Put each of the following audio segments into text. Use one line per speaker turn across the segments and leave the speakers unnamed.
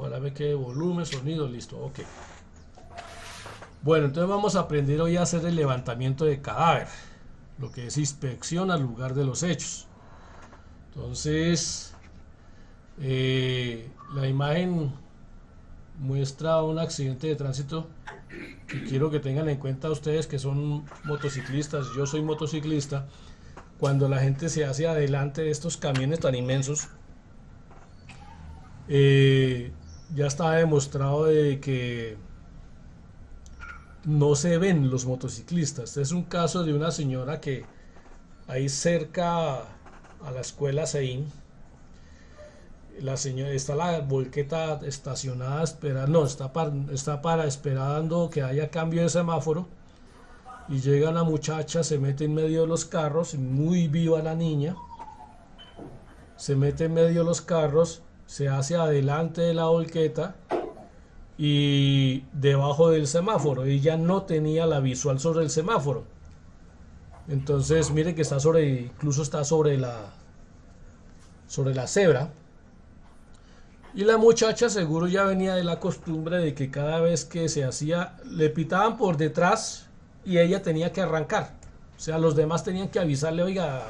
para ver qué volumen, sonido, listo, ok. Bueno, entonces vamos a aprender hoy a hacer el levantamiento de cadáver, lo que es inspección al lugar de los hechos. Entonces, la imagen muestra un accidente de tránsito que quiero que tengan en cuenta ustedes que son motociclistas. Yo soy motociclista. Cuando la gente se hace adelante de estos camiones tan inmensos, ya está demostrado de que no se ven los motociclistas. Este es un caso de una señora que ahí cerca a la escuela Sein, la señora está la volqueta estacionada esperando, no, está para esperando que haya cambio de semáforo, y llega la muchacha, se mete en medio de los carros, muy viva la niña, se mete en medio de los carros, se hace adelante de la volqueta y debajo del semáforo. Ella no tenía la visual sobre el semáforo, entonces mire que está incluso está sobre la cebra. Y la muchacha seguro ya venía de la costumbre de que cada vez que se hacía, le pitaban por detrás y ella tenía que arrancar. O sea, los demás tenían que avisarle, oiga,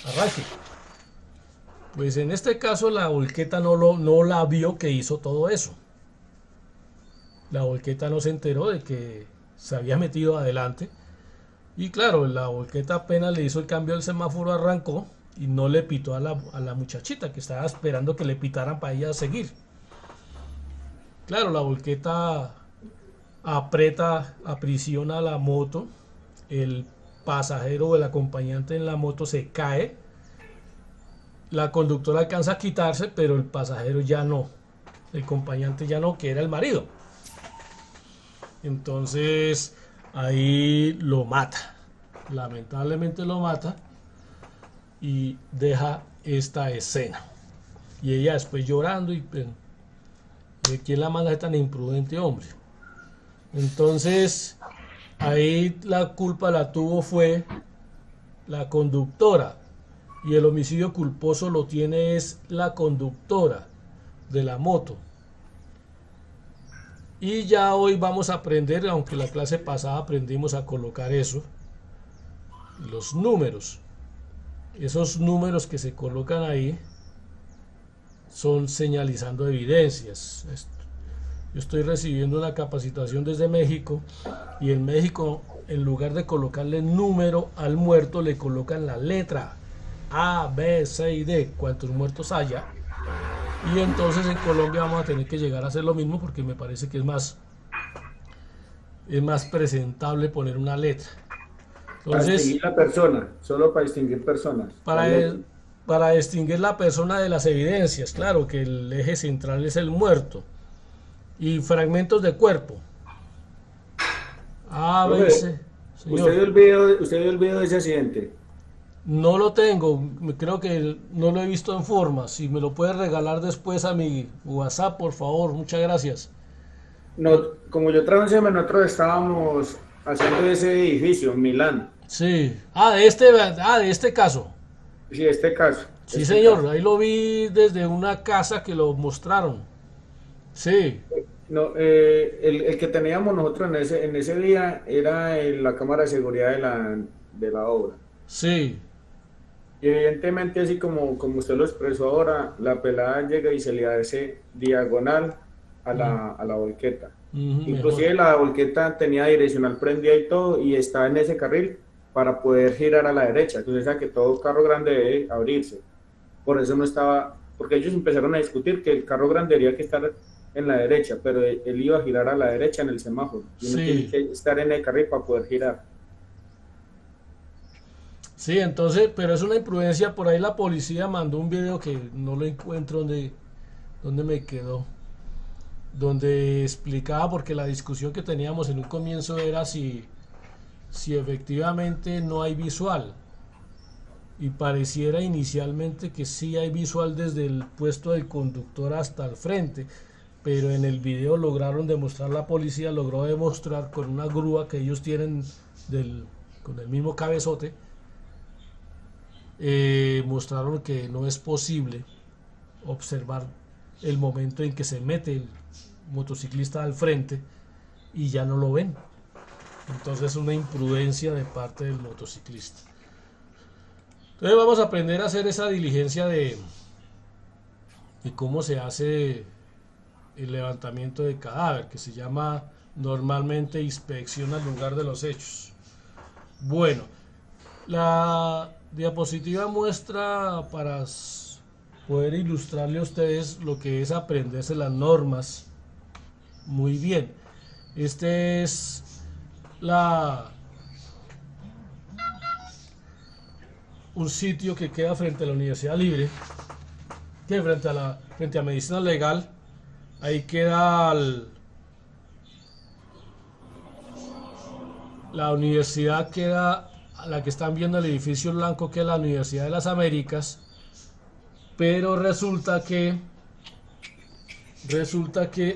arranque. Pues en este caso la volqueta no la vio que hizo todo eso. La volqueta no se enteró de que se había metido adelante. Y claro, la volqueta apenas le hizo el cambio del semáforo, arrancó y no le pitó a la muchachita que estaba esperando que le pitaran para ella seguir. Claro, la volqueta aprisiona la moto, el pasajero o el acompañante en la moto se cae, la conductora alcanza a quitarse, pero el pasajero ya no, el acompañante ya no, que era el marido. Entonces ahí lo mata, lamentablemente lo mata y deja esta escena. Y ella después llorando y ¿de quién la manda a ser tan imprudente, hombre? Entonces ahí la culpa la tuvo fue la conductora, y el homicidio culposo lo tiene es la conductora de la moto. Y ya hoy vamos a aprender, aunque la clase pasada aprendimos a colocar eso, los números. Esos números que se colocan ahí son señalizando evidencias. Yo estoy recibiendo una capacitación desde México, y en México, en lugar de colocarle número al muerto, le colocan la letra A, B, C y D, cuantos muertos haya. Y entonces en Colombia vamos a tener que llegar a hacer lo mismo, porque me parece que es más presentable poner una letra.
Para
Entonces,
distinguir la persona, solo para distinguir personas.
para distinguir la persona de las evidencias, claro que el eje central es el muerto. Y fragmentos de cuerpo. A, B,
Profe,
C. Señor,
usted vio el video de ese accidente.
no lo tengo, creo que no lo he visto en forma. Si me lo puedes regalar después a mi WhatsApp, por favor, muchas gracias.
No, como yo trabajo en SEMA, nosotros estábamos haciendo ese edificio en Milán.
Sí. De este caso.
Sí, este caso,
Sí,
este caso.
señor, ahí lo vi desde una casa que lo mostraron. Sí,
No, el que teníamos nosotros en ese día era la cámara de seguridad de la obra.
sí.
Y evidentemente, así como usted lo expresó ahora, la pelada llega y se le hace diagonal
Mm,
a la volqueta.
mejor.
Inclusive la volqueta tenía direccional prendida y todo, y está en ese carril para poder girar a la derecha. Entonces, sabe que todo carro grande debe abrirse. Por eso no estaba, porque ellos empezaron a discutir que el carro grande debería que estar en la derecha, pero él iba a girar a la derecha en el semáforo. Y uno tiene
Sí.
que estar en el carril para poder girar.
Sí, entonces, pero es una imprudencia. Por ahí la policía mandó un video que no lo encuentro donde me quedó, donde explicaba, porque la discusión que teníamos en un comienzo era si efectivamente no hay visual, y pareciera inicialmente que sí hay visual desde el puesto del conductor hasta el frente, pero en el video lograron demostrar, la policía logró demostrar con una grúa que ellos tienen con el mismo cabezote, mostraron que no es posible observar el momento en que se mete el motociclista al frente y ya no lo ven. Entonces es una imprudencia de parte del motociclista. Entonces vamos a aprender a hacer esa diligencia de cómo se hace el levantamiento de cadáver, que se llama normalmente inspección al lugar de los hechos. Bueno, la diapositiva muestra, para poder ilustrarle a ustedes lo que es aprenderse las normas muy bien. Este es un sitio que queda frente a la Universidad Libre, que frente a Medicina Legal. Ahí queda la universidad, queda la que están viendo, el edificio blanco, que es la Universidad de las Américas, pero resulta que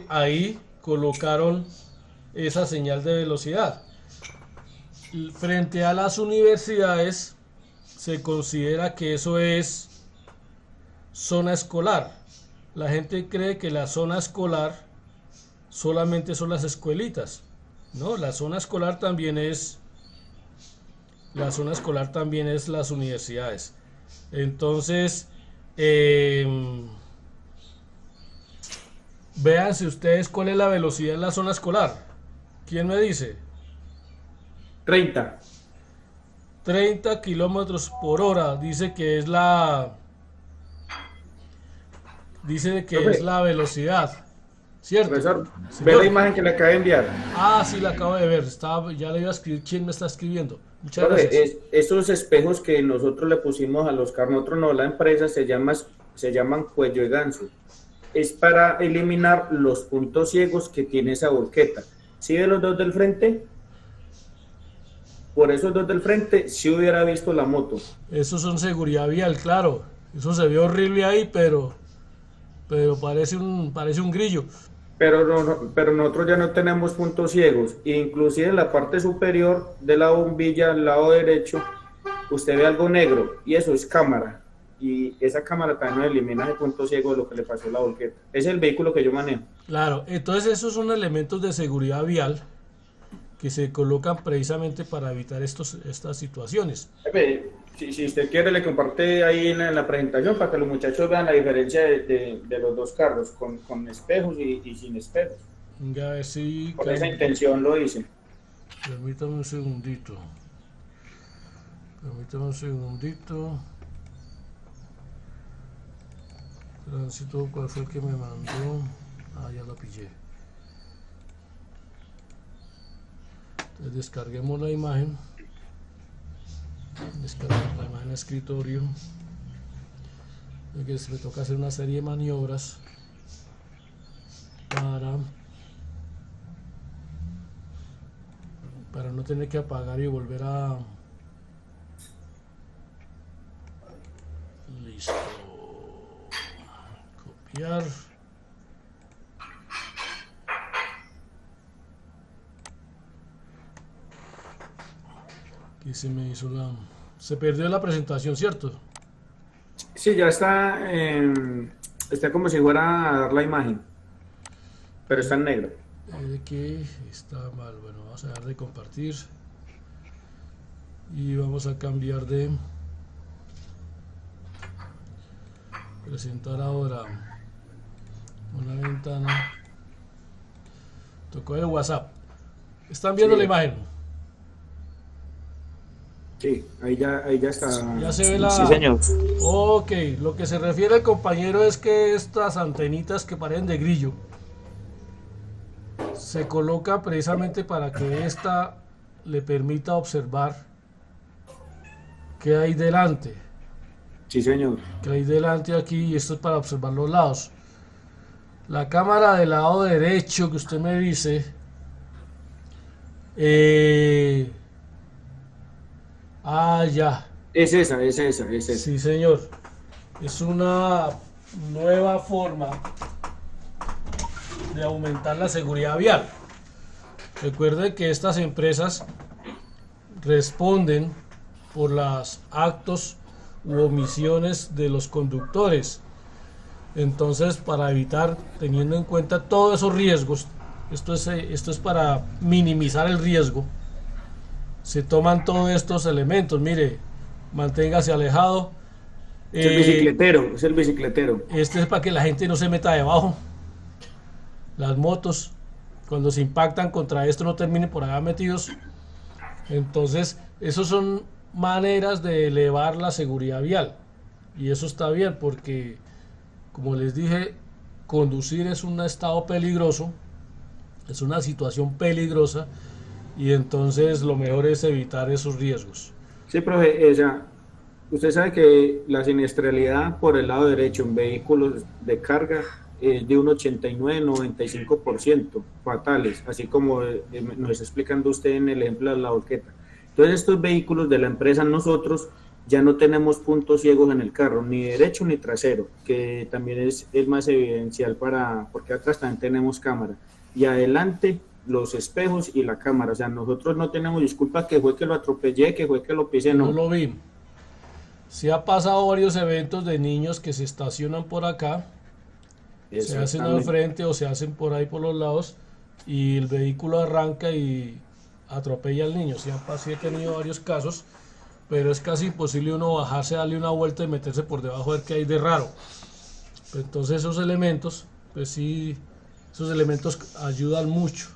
ahí colocaron esa señal de velocidad. Frente a las universidades se considera que eso es zona escolar. La gente cree que la zona escolar solamente son las escuelitas. No, la zona escolar también es las universidades. Entonces, véanse ustedes cuál es la velocidad en la zona escolar. ¿Quién me dice?
30.
30 kilómetros por hora. Dice que es la velocidad. ¿Cierto?
Profesor, ve la imagen que le acabo de enviar.
Sí, la acabo de ver. Ya le iba a escribir quién me está escribiendo. Muchas gracias.
Estos espejos que nosotros le pusimos a los carros, nosotros no, la empresa se llaman cuello de ganso. Es para eliminar los puntos ciegos que tiene esa volqueta. ¿Sí de los dos del frente? Por esos dos del frente, sí hubiera visto la moto.
Eso son seguridad vial, claro. Eso se ve horrible ahí, pero parece un grillo.
Pero nosotros ya no tenemos puntos ciegos. Inclusive en la parte superior de la bombilla, al lado derecho, usted ve algo negro y eso es cámara. Y esa cámara también nos elimina el punto ciego de lo que le pasó a la volqueta. Es el vehículo que yo manejo.
Claro, entonces esos son elementos de seguridad vial que se colocan precisamente para evitar estas situaciones.
Si usted quiere, le comparte ahí en la presentación para que los muchachos vean la diferencia de los dos carros, con espejos y sin espejos.
A ver si
con esa intención lo hice.
Permítame un segundito. Tránsito, ¿cuál fue el que me mandó? Ya lo pillé. Entonces descarguemos la imagen. Descargamos la imagen a escritorio. Me toca hacer una serie de maniobras para no tener que apagar y volver a... Listo. Copiar. Aquí se me hizo se perdió la presentación, ¿cierto?
Sí, ya está como si fuera a dar la imagen, pero está en negro.
Que está mal. Bueno, vamos a dar de compartir y vamos a cambiar de presentar ahora una ventana. Tocó el WhatsApp. ¿Están viendo la imagen?
Sí, ahí ya está.
Ya se ve la...
Sí, señor.
Ok, lo que se refiere al compañero es que estas antenitas que parecen de grillo se coloca precisamente para que esta le permita observar qué hay delante.
Sí, señor.
Que hay delante aquí, y esto es para observar los lados. La cámara del lado derecho que usted me dice, ya.
Es esa.
Sí, señor. Es una nueva forma de aumentar la seguridad vial. Recuerden que estas empresas responden por los actos u omisiones de los conductores. Entonces, para evitar, teniendo en cuenta todos esos riesgos, esto es para minimizar el riesgo, se toman todos estos elementos. Mire, manténgase alejado.
Es el bicicletero, es el bicicletero.
Este es para que la gente no se meta debajo. Las motos, cuando se impactan contra esto, no terminen por allá metidos. Entonces, esos son maneras de elevar la seguridad vial. Y eso está bien porque, como les dije, conducir es un estado peligroso, es una situación peligrosa, y entonces lo mejor es evitar esos riesgos.
Sí, profe, usted sabe que la siniestralidad por el lado derecho en vehículos de carga es de un 89-95% fatales, así como nos está explicando usted en el ejemplo de la volqueta. Entonces, estos vehículos de la empresa, nosotros ya no tenemos puntos ciegos en el carro, ni derecho ni trasero, que también es más evidencial porque atrás también tenemos cámara, y adelante los espejos y la cámara. O sea, nosotros no tenemos disculpas que fue que lo atropellé, que fue que lo pisé, no.
No lo vi. Sí ha pasado varios eventos de niños que se estacionan por acá, se hacen al frente o se hacen por ahí por los lados, y el vehículo arranca y atropella al niño. Sí he tenido varios casos, pero es casi imposible uno bajarse, darle una vuelta y meterse por debajo a ver qué hay de raro. Entonces esos elementos, pues sí, esos elementos ayudan mucho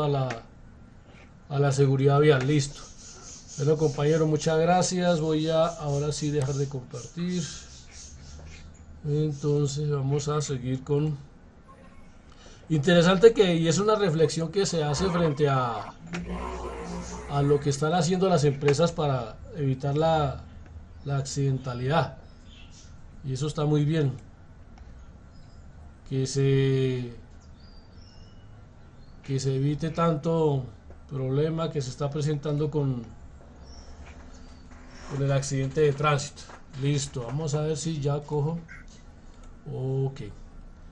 a la seguridad vial. Listo. Bueno, compañero, muchas gracias. Voy a ahora sí dejar de compartir. Entonces vamos a seguir con... Interesante y es una reflexión que se hace frente a lo que están haciendo las empresas para evitar la accidentalidad. Y eso está muy bien. Que se evite tanto problema que se está presentando con el accidente de tránsito. Listo, vamos a ver si ya cojo. Ok,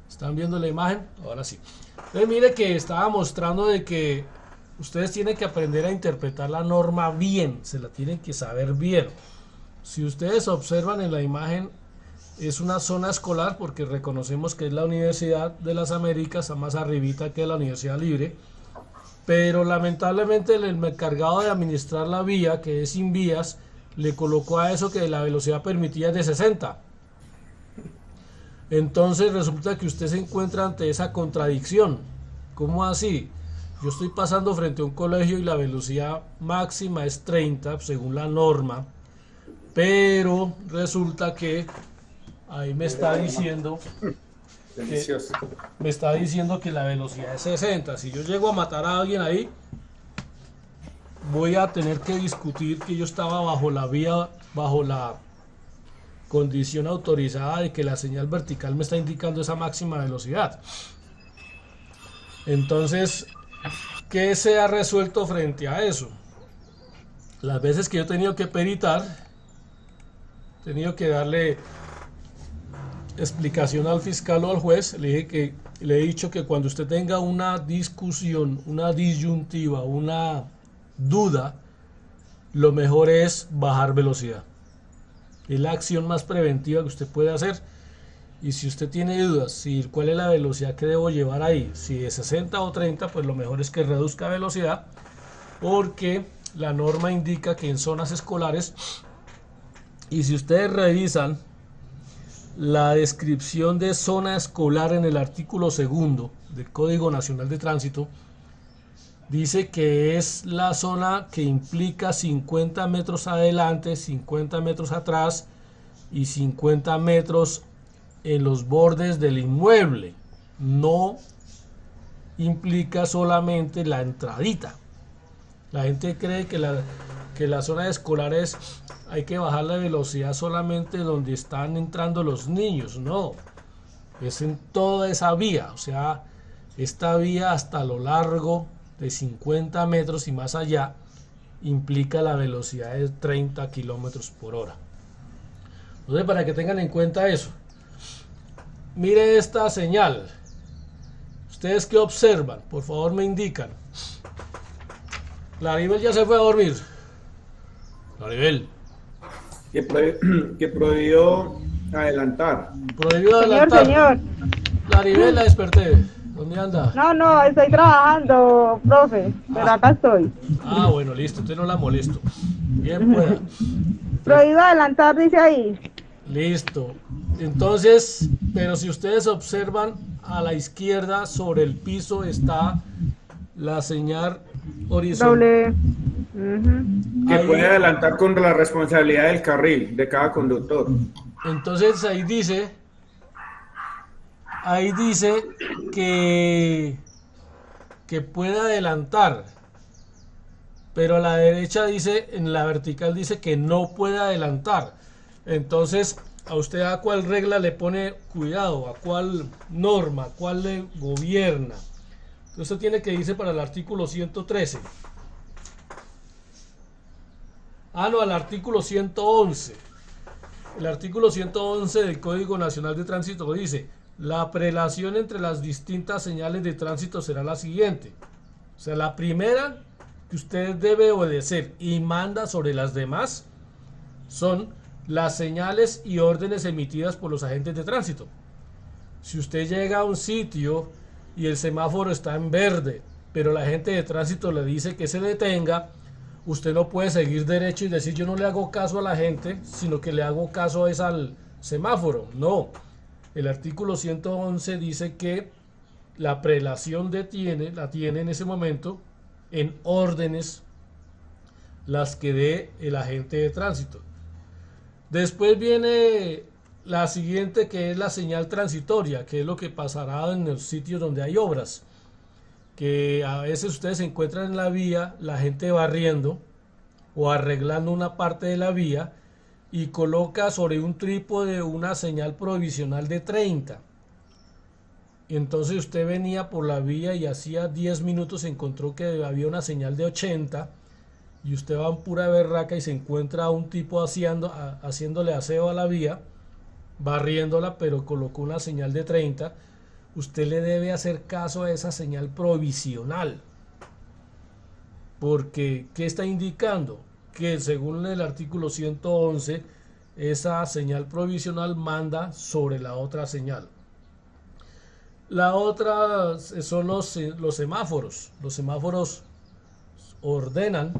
¿están viendo la imagen? Ahora sí. Entonces mire que estaba mostrando de que ustedes tienen que aprender a interpretar la norma bien, se la tienen que saber bien. Si ustedes observan en la imagen, es una zona escolar porque reconocemos que es la Universidad de las Américas, está más arribita que la Universidad Libre, pero lamentablemente el encargado de administrar la vía, que es Invías, le colocó a eso que la velocidad permitida es de 60. Entonces resulta que usted se encuentra ante esa contradicción. ¿Cómo así? Yo estoy pasando frente a un colegio y la velocidad máxima es 30 según la norma, pero resulta que ahí me está diciendo que la velocidad es 60. Si yo llego a matar a alguien ahí, voy a tener que discutir que yo estaba bajo la vía, bajo la condición autorizada de que la señal vertical me está indicando esa máxima velocidad. Entonces, ¿qué se ha resuelto frente a eso? Las veces que yo he tenido que peritar, he tenido que darle explicación al fiscal o al juez, le he dicho que cuando usted tenga una discusión, una disyuntiva, una duda, lo mejor es bajar velocidad. Es la acción más preventiva que usted puede hacer. Y si usted tiene dudas, si cuál es la velocidad que debo llevar ahí, si de 60 o 30, pues lo mejor es que reduzca velocidad, porque la norma indica que en zonas escolares, y si ustedes revisan la descripción de zona escolar en el artículo 2 del Código Nacional de Tránsito, dice que es la zona que implica 50 metros adelante, 50 metros atrás y 50 metros en los bordes del inmueble. No implica solamente la entradita. La gente cree que la zona escolar hay que bajar la velocidad solamente donde están entrando los niños. No, es en toda esa vía. O sea, esta vía hasta lo largo de 50 metros y más allá implica la velocidad de 30 kilómetros por hora. Entonces, para que tengan en cuenta eso, mire esta señal. ¿Ustedes qué observan? Por favor me indican. Claribel ya se fue a dormir. Claribel.
Que prohibió Adelantar.
Prohibido
Señor,
adelantar.
señor.
Claribel, la desperté. ¿Dónde anda?
No, no, estoy trabajando, profe, pero acá estoy.
Ah, bueno, listo, entonces no la molesto. Bien pueda.
Prohibido adelantar, dice ahí.
Listo. Entonces, pero si ustedes observan a la izquierda sobre el piso está la señal horizontal.
Doble. Ujú.
Que puede
Ahí,
adelantar con la responsabilidad del carril, de cada conductor.
entonces ahí dice que puede adelantar, pero a la derecha dice, en la vertical dice que no puede adelantar. Entonces, a usted a cuál regla le pone cuidado, a cuál norma, a cuál le gobierna. Entonces tiene que irse para el artículo 113. Ah, no, al artículo 111. El artículo 111 del Código Nacional de Tránsito dice, la prelación entre las distintas señales de tránsito será la siguiente. O sea, la primera que usted debe obedecer y manda sobre las demás son las señales y órdenes emitidas por los agentes de tránsito. Si usted llega a un sitio y el semáforo está en verde, pero la agente de tránsito le dice que se detenga, usted no puede seguir derecho y decir yo no le hago caso a la gente, sino que le hago caso es al semáforo. No, el artículo 111 dice que la prelación la tiene en ese momento en órdenes las que dé el agente de tránsito. Después viene la siguiente, que es la señal transitoria, que es lo que pasará en los sitios donde hay obras, que a veces ustedes se encuentran en la vía, la gente barriendo o arreglando una parte de la vía y coloca sobre un trípode una señal provisional de 30. Y entonces usted venía por la vía y hacía 10 minutos encontró que había una señal de 80 y usted va en pura berraca y se encuentra a un tipo haciéndole aseo a la vía, barriéndola, pero colocó una señal de 30. Usted le debe hacer caso a esa señal provisional. Porque, ¿qué está indicando? Que según el artículo 111, esa señal provisional manda sobre la otra señal. La otra son los semáforos. Los semáforos ordenan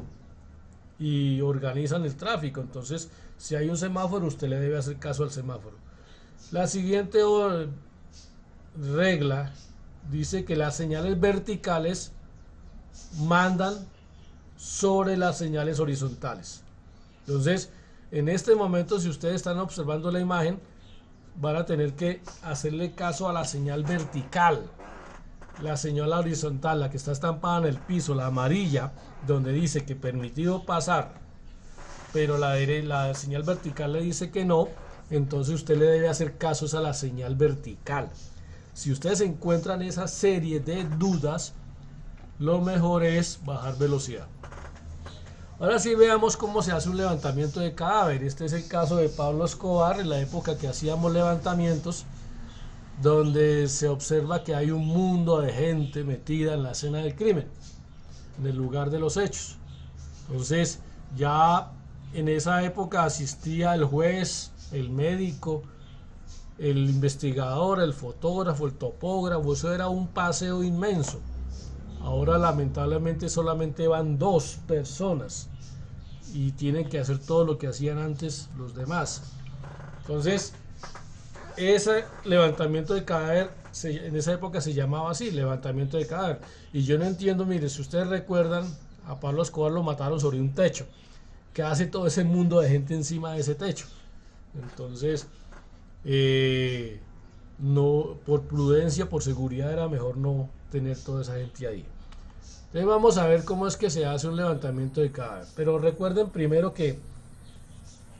y organizan el tráfico. Entonces, si hay un semáforo, usted le debe hacer caso al semáforo. La siguiente regla dice que las señales verticales mandan sobre las señales horizontales. Entonces, en este momento, si ustedes están observando la imagen, van a tener que hacerle caso a la señal vertical. La señal horizontal, la que está estampada en el piso, la amarilla, donde dice que permitido pasar, pero la señal vertical le dice que no, entonces usted le debe hacer caso a la señal vertical. Si ustedes encuentran esa serie de dudas, lo mejor es bajar velocidad. Ahora sí veamos cómo se hace un levantamiento de cadáver. Este es el caso de Pablo Escobar, en la época que hacíamos levantamientos, donde se observa que hay un mundo de gente metida en la escena del crimen, en el lugar de los hechos. Entonces, ya en esa época asistía el juez, el médico, el investigador, el fotógrafo, el topógrafo. Eso era un paseo inmenso. Ahora lamentablemente solamente van 2 personas y tienen que hacer todo lo que hacían antes los demás. Entonces, ese levantamiento de cadáver en esa época se llamaba así, levantamiento de cadáver. Y yo no entiendo, mire, si ustedes recuerdan, a Pablo Escobar lo mataron sobre un techo. ¿Qué hace todo ese mundo de gente encima de ese techo? Entonces, no, por prudencia, por seguridad, era mejor no tener toda esa gente ahí. Entonces vamos a ver cómo es que se hace un levantamiento de cadáver. Pero recuerden primero que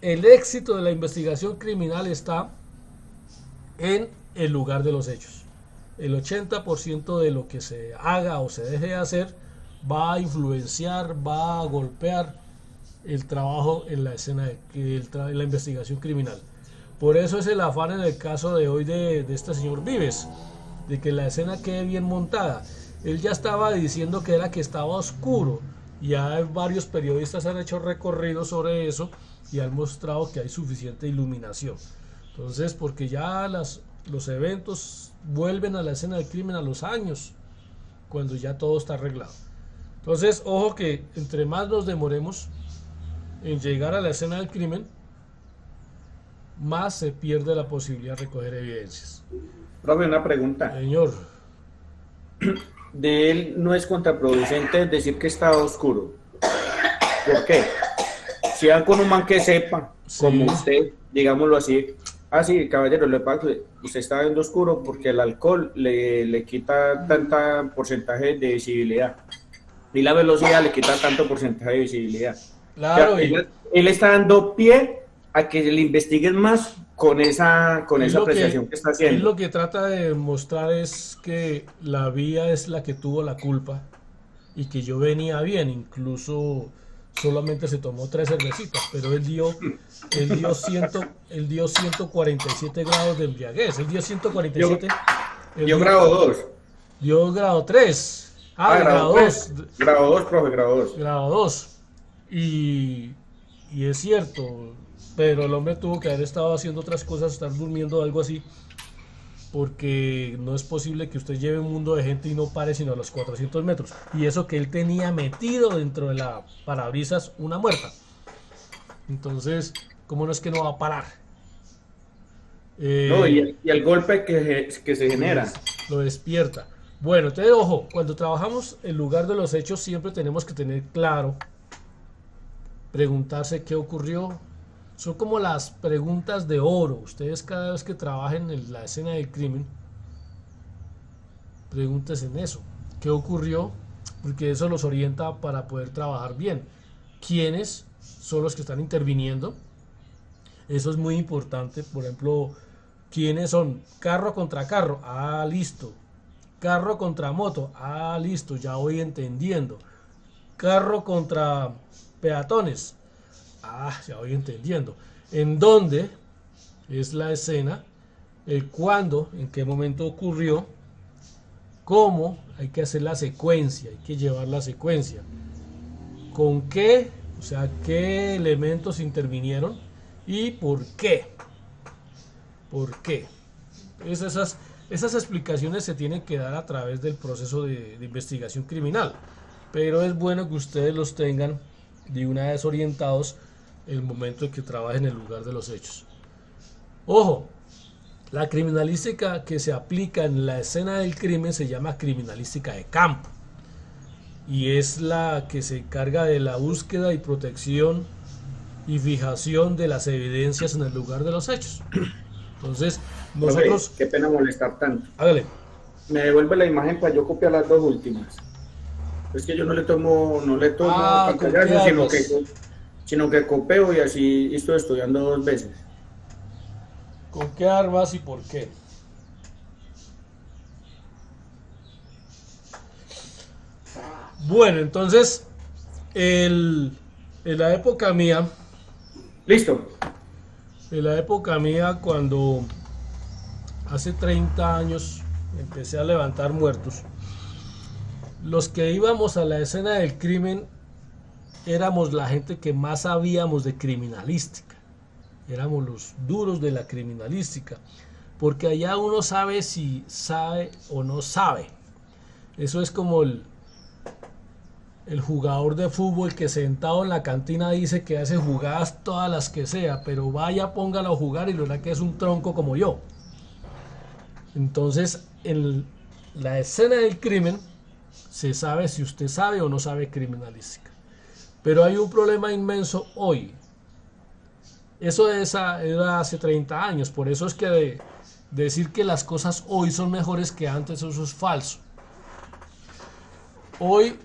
el éxito de la investigación criminal está en el lugar de los hechos. El 80% de lo que se haga o se deje de hacer va a influenciar, va a golpear el trabajo en la escena, en la investigación criminal. Por eso es el afán en el caso de hoy de este señor Vives, de que la escena quede bien montada. Él ya estaba diciendo que era que estaba oscuro. Ya varios periodistas han hecho recorridos sobre eso y han mostrado que hay suficiente iluminación. Entonces, porque ya los eventos vuelven a la escena del crimen a los años, cuando ya todo está arreglado. Entonces, ojo que entre más nos demoremos en llegar a la escena del crimen, más se pierde la posibilidad de recoger evidencias.
Profe, una pregunta.
Señor,
De él no es contraproducente decir que está oscuro. ¿Por qué? Si van con un man que sepa,
Sí.
como usted, digámoslo así, sí, caballero, le pasa que usted está viendo oscuro porque el alcohol le quita tanta porcentaje de visibilidad y la velocidad le quita tanto porcentaje de visibilidad.
claro,
O sea, él está dando pie a que le investiguen más con esa apreciación que está
él
haciendo.
lo que trata de mostrar es que la vía es la que tuvo la culpa y que yo venía bien, incluso solamente se tomó 3 cervecitas, pero él dio 147 grados de embriaguez, él dio 147,
Yo grado 2.
dio grado 3, grado 2,
Grado 2, profe, grado 2.
grado 2, y es cierto, pero el hombre tuvo que haber estado haciendo otras cosas, estar durmiendo o algo así, porque no es posible que usted lleve un mundo de gente y no pare sino a los 400 metros. Y eso que él tenía metido dentro de la parabrisas una muerta. Entonces, ¿cómo no es que no va a parar?
No, y el golpe que se genera.
Lo despierta. Bueno, entonces, ojo, cuando trabajamos el lugar de los hechos siempre tenemos que tener claro, preguntarse qué ocurrió. Son como las preguntas de oro. Ustedes cada vez que trabajen en la escena del crimen, pregúntense en eso. ¿Qué ocurrió? Porque eso los orienta para poder trabajar bien. ¿Quiénes son los que están interviniendo? Eso es muy importante. Por ejemplo, ¿quiénes son? Carro contra carro. Listo. Carro contra moto. Listo. Ya voy entendiendo. Carro contra peatones. Ya voy entendiendo. ¿En dónde es la escena? El cuándo, en qué momento ocurrió, cómo, hay que hacer la secuencia, hay que llevar la secuencia. ¿Con qué? O sea, qué elementos intervinieron y por qué. ¿Por qué? Entonces esas explicaciones se tienen que dar a través del proceso de investigación criminal. Pero es bueno que ustedes los tengan de una vez orientados el momento en que trabajen en el lugar de los hechos. Ojo, la criminalística que se aplica en la escena del crimen se llama criminalística de campo y es la que se encarga de la búsqueda y protección y fijación de las evidencias en el lugar de los hechos. Entonces, nosotros...
Profe, qué pena molestar tanto.
Hágale.
Me devuelve la imagen para yo copiar las dos últimas. Es que yo no le tomo pantallazo, sino que copio y así estoy estudiando 2 veces.
¿Con qué armas y por qué? Bueno, entonces, en la época mía,
Listo.
Cuando hace 30 años empecé a levantar muertos, los que íbamos a la escena del crimen éramos la gente que más sabíamos de criminalística. Éramos los duros de la criminalística, porque allá uno sabe si sabe o no sabe. Eso es como el jugador de fútbol que sentado en la cantina dice que hace jugadas todas las que sea, pero vaya, póngalo a jugar y lo verá que es un tronco como yo. Entonces, en la escena del crimen se sabe si usted sabe o no sabe criminalística. Pero hay un problema inmenso hoy. Eso era hace 30 años. Por eso es que decir que las cosas hoy son mejores que antes, eso es falso. Hoy,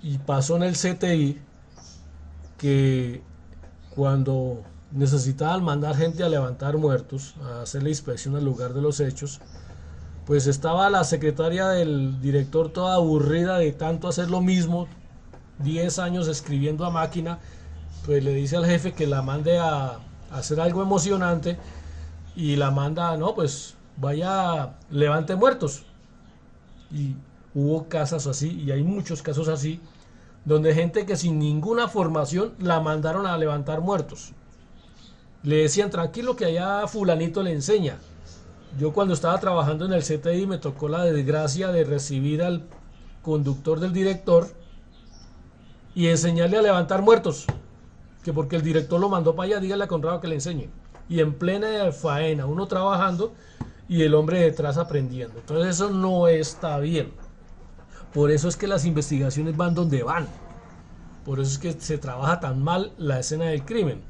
y pasó en el CTI, que cuando necesitaban mandar gente a levantar muertos, a hacer la inspección al lugar de los hechos, pues estaba la secretaria del director toda aburrida de tanto hacer lo mismo, 10 años escribiendo a máquina. Pues le dice al jefe que la mande a hacer algo emocionante y la manda, no, pues vaya, levante muertos. Y hubo casos así, y hay muchos casos así, donde gente que sin ninguna formación la mandaron a levantar muertos. Le decían, tranquilo que allá fulanito le enseña. Yo cuando estaba trabajando en el CTI me tocó la desgracia de recibir al conductor del director y enseñarle a levantar muertos. Que porque el director lo mandó para allá, dígale a Conrado que le enseñe. Y en plena faena, uno trabajando y el hombre detrás aprendiendo. Entonces eso no está bien. Por eso es que las investigaciones van donde van. Por eso es que se trabaja tan mal la escena del crimen.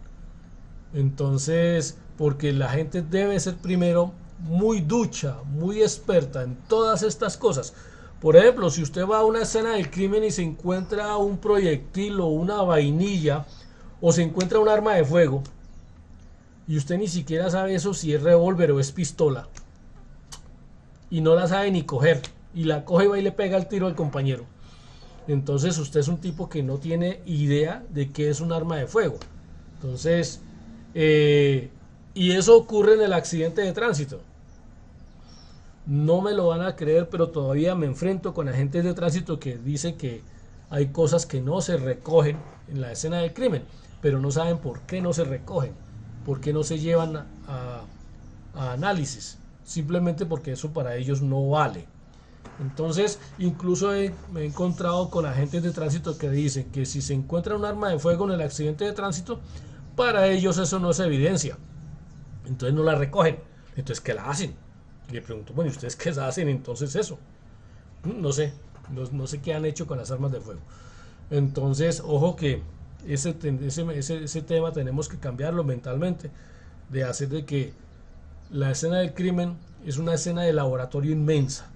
Entonces, porque la gente debe ser primero muy ducha, muy experta en todas estas cosas. Por ejemplo, si usted va a una escena del crimen y se encuentra un proyectil o una vainilla o se encuentra un arma de fuego y usted ni siquiera sabe eso si es revólver o es pistola y no la sabe ni coger y la coge y va y le pega el tiro al compañero, entonces usted es un tipo que no tiene idea de qué es un arma de fuego. Entonces y eso ocurre en el accidente de tránsito. No me lo van a creer, pero todavía me enfrento con agentes de tránsito que dicen que hay cosas que no se recogen en la escena del crimen, pero no saben por qué no se recogen, por qué no se llevan a análisis, simplemente porque eso para ellos no vale. Entonces, incluso me he encontrado con agentes de tránsito que dicen que si se encuentra un arma de fuego en el accidente de tránsito, para ellos eso no es evidencia. Entonces no la recogen. Entonces, ¿qué la hacen? Y le pregunto, bueno, ¿y ustedes qué hacen entonces eso? No sé, no sé qué han hecho con las armas de fuego. Entonces, ojo que ese tema tenemos que cambiarlo mentalmente, de hacer de que la escena del crimen es una escena de laboratorio inmensa,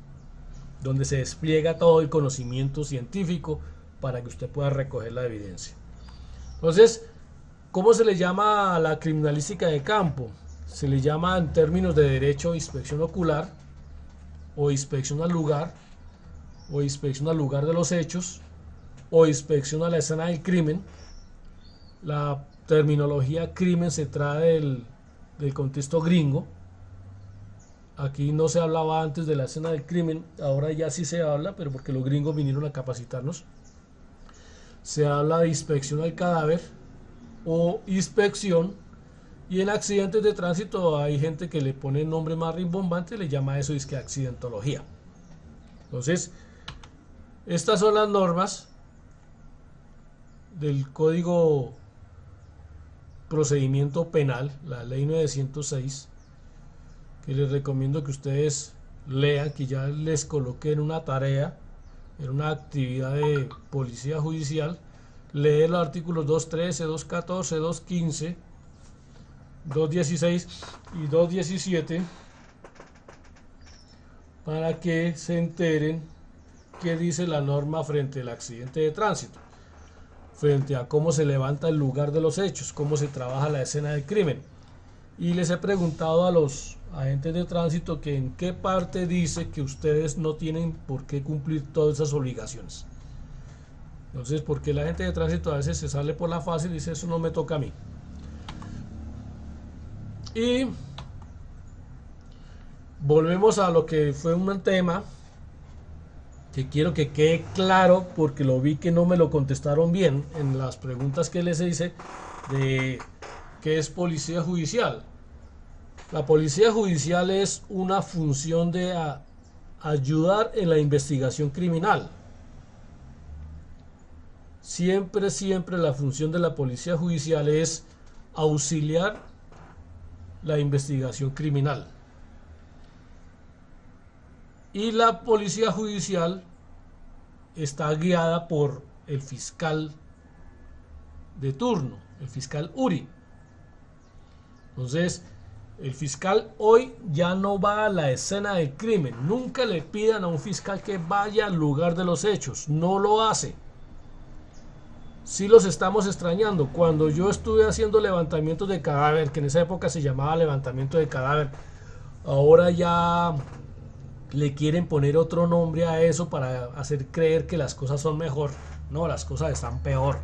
donde se despliega todo el conocimiento científico para que usted pueda recoger la evidencia. Entonces, ¿cómo se le llama a la criminalística de campo? Se le llama en términos de derecho inspección ocular, o inspección al lugar, o inspección al lugar de los hechos, o inspección a la escena del crimen. La terminología crimen se trae del contexto gringo. Aquí no se hablaba antes de la escena del crimen, ahora ya sí se habla, pero porque los gringos vinieron a capacitarnos. Se habla de inspección al cadáver o inspección, y en accidentes de tránsito hay gente que le pone nombre más rimbombante, le llama eso disque accidentología. Entonces, estas son las normas del Código Procedimiento Penal, la Ley 906, que les recomiendo que ustedes lean, que ya les coloqué en una tarea, en una actividad de policía judicial, leer los artículos 213, 214, 215, 216 y 217 para que se enteren qué dice la norma frente al accidente de tránsito, frente a cómo se levanta el lugar de los hechos, cómo se trabaja la escena del crimen. Y les he preguntado a los agentes de tránsito que en qué parte dice que ustedes no tienen por qué cumplir todas esas obligaciones. Entonces, porque la gente de tránsito a veces se sale por la fácil y dice, eso no me toca a mí. Y volvemos a lo que fue un tema que quiero que quede claro, porque lo vi que no me lo contestaron bien en las preguntas que les hice de qué es policía judicial. La policía judicial es una función de ayudar en la investigación criminal. Siempre la función de la policía judicial es auxiliar la investigación criminal. Y la policía judicial está guiada por el fiscal de turno, el fiscal URI. Entonces, el fiscal hoy ya no va a la escena del crimen. Nunca le pidan a un fiscal que vaya al lugar de los hechos. No lo hace. Sí los estamos extrañando. Cuando yo estuve haciendo levantamientos de cadáver, que en esa época se llamaba levantamiento de cadáver, ahora ya le quieren poner otro nombre a eso para hacer creer que las cosas son mejor. No, las cosas están peor.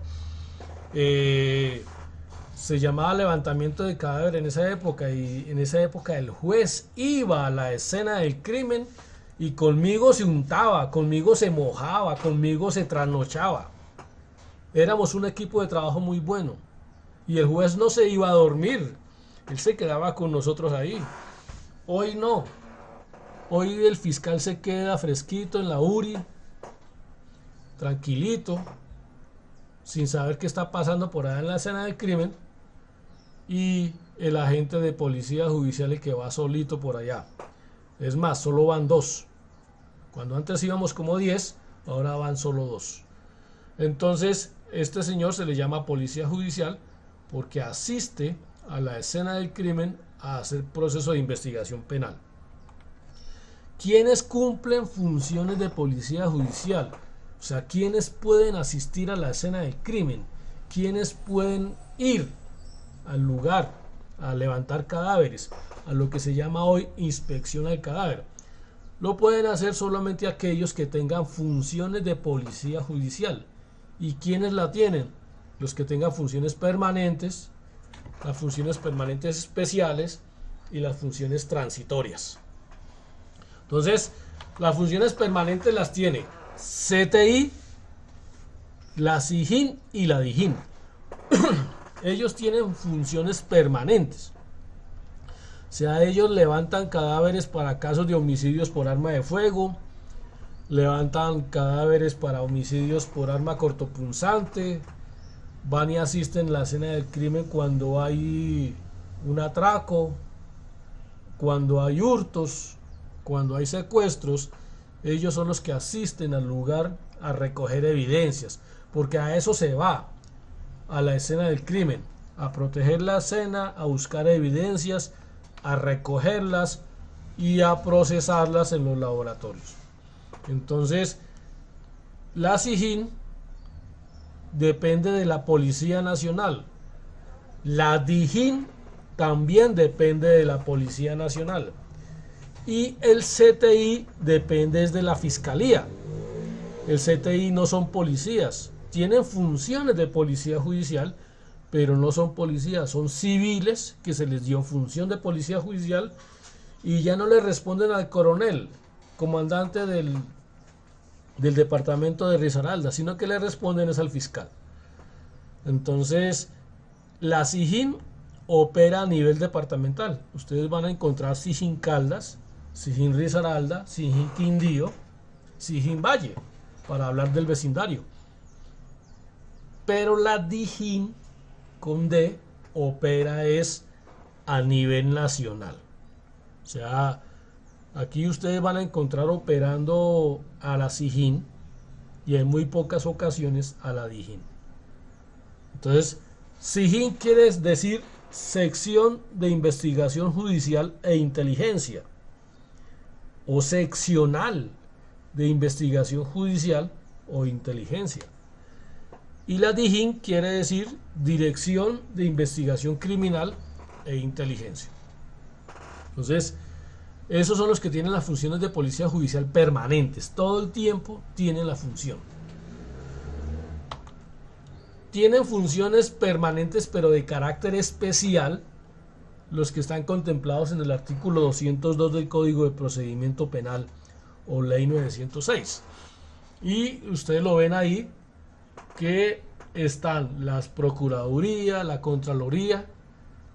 Se llamaba levantamiento de cadáver en esa época, y en esa época el juez iba a la escena del crimen y conmigo se untaba, conmigo se mojaba, conmigo se trasnochaba. Éramos un equipo de trabajo muy bueno y el juez no se iba a dormir. Él se quedaba con nosotros ahí. Hoy no. Hoy el fiscal se queda fresquito en la URI, tranquilito, sin saber qué está pasando por allá en la escena del crimen, y el agente de policía judicial el que va solito por allá. Es más, solo van 2. Cuando antes íbamos como 10, ahora van solo 2. Entonces, este señor se le llama policía judicial porque asiste a la escena del crimen a hacer proceso de investigación penal. ¿Quiénes cumplen funciones de policía judicial? O sea, ¿quiénes pueden asistir a la escena del crimen? ¿Quiénes pueden ir al lugar a levantar cadáveres? A lo que se llama hoy inspección al cadáver. Lo pueden hacer solamente aquellos que tengan funciones de policía judicial. ¿Y quiénes la tienen? Los que tengan funciones permanentes, las funciones permanentes especiales y las funciones transitorias. Entonces, las funciones permanentes las tiene CTI, la SIJIN y la DIJÍN. Ellos tienen funciones permanentes. O sea, ellos levantan cadáveres para casos de homicidios por arma de fuego, levantan cadáveres para homicidios por arma cortopunzante, van y asisten a la escena del crimen cuando hay un atraco, cuando hay hurtos, cuando hay secuestros. Ellos son los que asisten al lugar a recoger evidencias, porque a eso se va, a la escena del crimen, a proteger la escena, a buscar evidencias, a recogerlas y a procesarlas en los laboratorios. Entonces, la SIJIN depende de la Policía Nacional. La DIJÍN también depende de la Policía Nacional. Y el CTI depende de la Fiscalía. El CTI no son policías, tienen funciones de policía judicial, pero no son policías, son civiles que se les dio función de policía judicial y ya no le responden al coronel, comandante del departamento de Risaralda, sino que le responden es al fiscal. Entonces, la SIJIN opera a nivel departamental. Ustedes van a encontrar SIJIN Caldas, SIJIN Risaralda, SIJIN Quindío, SIJIN Valle, para hablar del vecindario. Pero la DIJÍN con D opera es a nivel nacional. O sea, aquí ustedes van a encontrar operando a la SIJIN y en muy pocas ocasiones a la DIJÍN. Entonces, SIJIN quiere decir sección de investigación judicial e inteligencia, o seccional de investigación judicial o inteligencia. Y la DIJÍN quiere decir dirección de investigación criminal e inteligencia. Entonces, esos son los que tienen las funciones de policía judicial permanentes. Todo el tiempo tienen la función. Tienen funciones permanentes pero de carácter especial los que están contemplados en el artículo 202 del Código de Procedimiento Penal o Ley 906. Y ustedes lo ven ahí que están las Procuradurías, la Contraloría,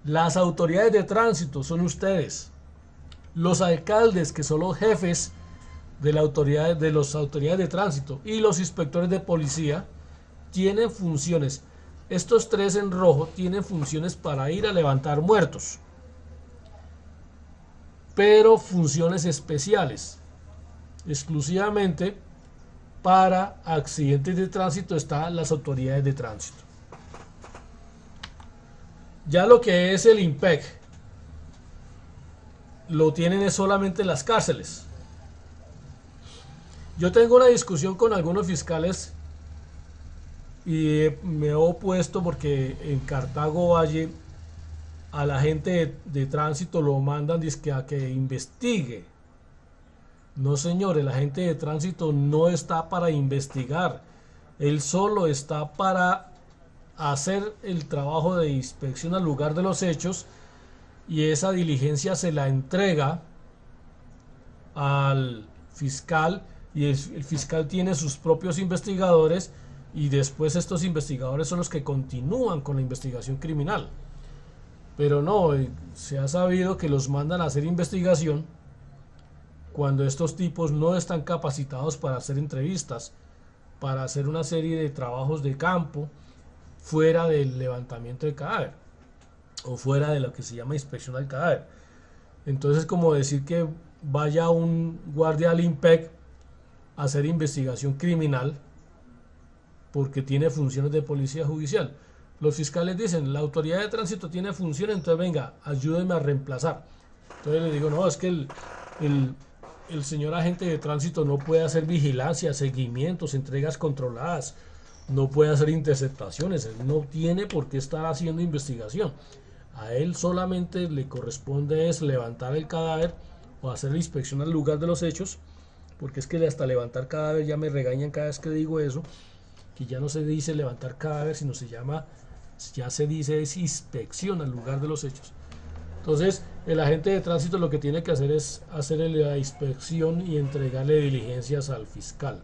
las autoridades de tránsito son ustedes, los alcaldes que son los jefes de las autoridades de tránsito y los inspectores de policía tienen funciones. Estos tres en rojo tienen funciones para ir a levantar muertos, pero funciones especiales. Exclusivamente para accidentes de tránsito están las autoridades de tránsito. Ya lo que es el IMPEC lo tienen es solamente las cárceles. Yo tengo una discusión con algunos fiscales y me he opuesto porque en Cartago Valle a la gente de tránsito lo mandan a que investigue. No, señores, la gente de tránsito no está para investigar. Él solo está para hacer el trabajo de inspección al lugar de los hechos y esa diligencia se la entrega al fiscal y el fiscal tiene sus propios investigadores y después estos investigadores son los que continúan con la investigación criminal. Pero no, se ha sabido que los mandan a hacer investigación cuando estos tipos no están capacitados para hacer entrevistas, para hacer una serie de trabajos de campo fuera del levantamiento de cadáver o fuera de lo que se llama inspección al cadáver. Entonces, como decir que vaya un guardia al IMPEC a hacer investigación criminal porque tiene funciones de policía judicial. Los fiscales dicen, la autoridad de tránsito tiene funciones, entonces venga, ayúdenme a reemplazar. Entonces le digo, no, es que el señor agente de tránsito no puede hacer vigilancia, seguimientos, entregas controladas, no puede hacer interceptaciones, él no tiene por qué estar haciendo investigación. A él solamente le corresponde es levantar el cadáver o hacer la inspección al lugar de los hechos, porque es que hasta levantar cadáver ya me regañan cada vez que digo eso, que ya no se dice levantar cadáver, sino ya se dice es inspección al lugar de los hechos. Entonces, el agente de tránsito lo que tiene que hacer es hacer la inspección y entregarle diligencias al fiscal.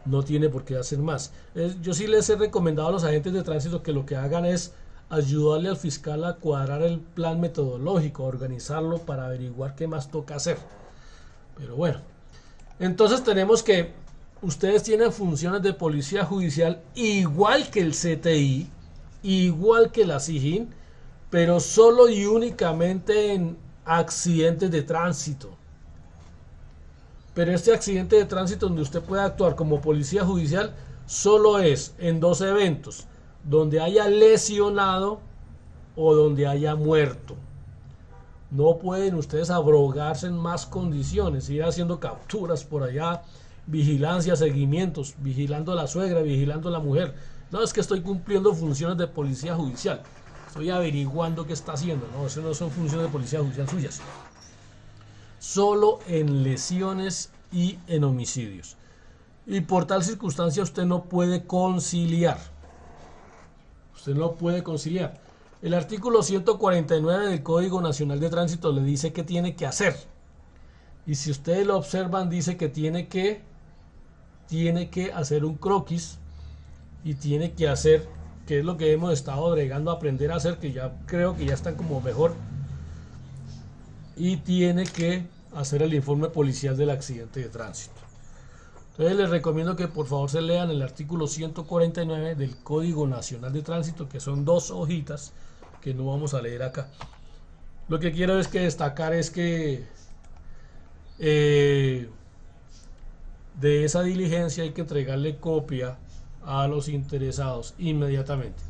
No tiene por qué hacer más. Yo sí les he recomendado a los agentes de tránsito que lo que hagan es ayudarle al fiscal a cuadrar el plan metodológico, a organizarlo para averiguar qué más toca hacer. Pero bueno, entonces tenemos que ustedes tienen funciones de policía judicial igual que el CTI, igual que la SIJIN, pero solo y únicamente en accidentes de tránsito. Pero este accidente de tránsito donde usted puede actuar como policía judicial solo es en dos eventos: donde haya lesionado o donde haya muerto. No pueden ustedes abrogarse en más condiciones, ir haciendo capturas por allá, vigilancia, seguimientos, vigilando a la suegra, vigilando a la mujer. No, es que estoy cumpliendo funciones de policía judicial, estoy averiguando qué está haciendo. No, eso no son funciones de policía judicial suyas. Solo en lesiones y en homicidios. Y por tal circunstancia usted no puede conciliar. Usted no puede conciliar. El artículo 149 del Código Nacional de Tránsito le dice qué tiene que hacer. Y si ustedes lo observan, dice que tiene que hacer un croquis y tiene que hacer, que es lo que hemos estado bregando a aprender a hacer, que ya creo que ya están como mejor. Y tiene que hacer el informe policial del accidente de tránsito. Entonces les recomiendo que por favor se lean el artículo 149 del Código Nacional de Tránsito, que son 2 hojitas que no vamos a leer acá. Lo que quiero es que destacar es que de esa diligencia hay que entregarle copia a los interesados inmediatamente.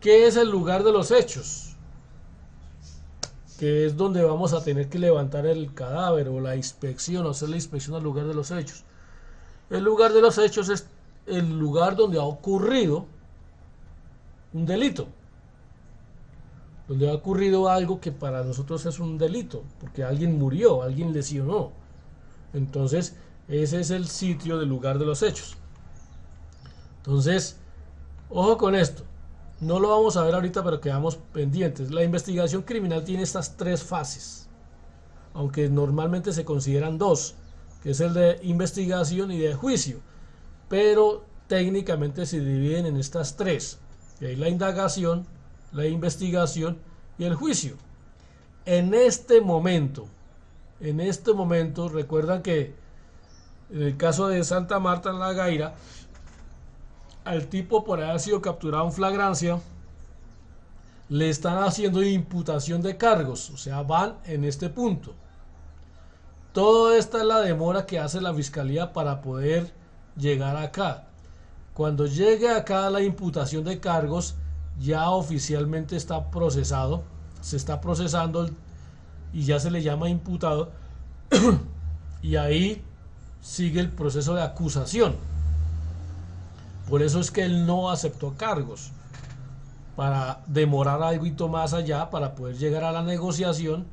¿Qué es el lugar de los hechos? Que es donde vamos a tener que levantar el cadáver o la inspección, o hacer la inspección al lugar de los hechos. El lugar de los hechos es el lugar donde ha ocurrido un delito, donde ha ocurrido algo que para nosotros es un delito, porque alguien murió, alguien lesionó. Entonces, ese es el sitio del lugar de los hechos. Entonces, ojo con esto. No lo vamos a ver ahorita, pero quedamos pendientes. La investigación criminal tiene estas 3 fases, aunque normalmente se consideran 2, que es el de investigación y de juicio, pero técnicamente se dividen en estas 3, que hay la indagación, la investigación y el juicio. En este momento, recuerdan que en el caso de Santa Marta en La Gaira, al tipo por haber sido capturado en flagrancia, le están haciendo imputación de cargos, o sea, van en este punto. Toda esta es la demora que hace la fiscalía para poder llegar acá. Cuando llegue acá la imputación de cargos, ya oficialmente está procesado, se está procesando y ya se le llama imputado y ahí sigue el proceso de acusación. Por eso es que él no aceptó cargos, para demorar algo más allá, para poder llegar a la negociación.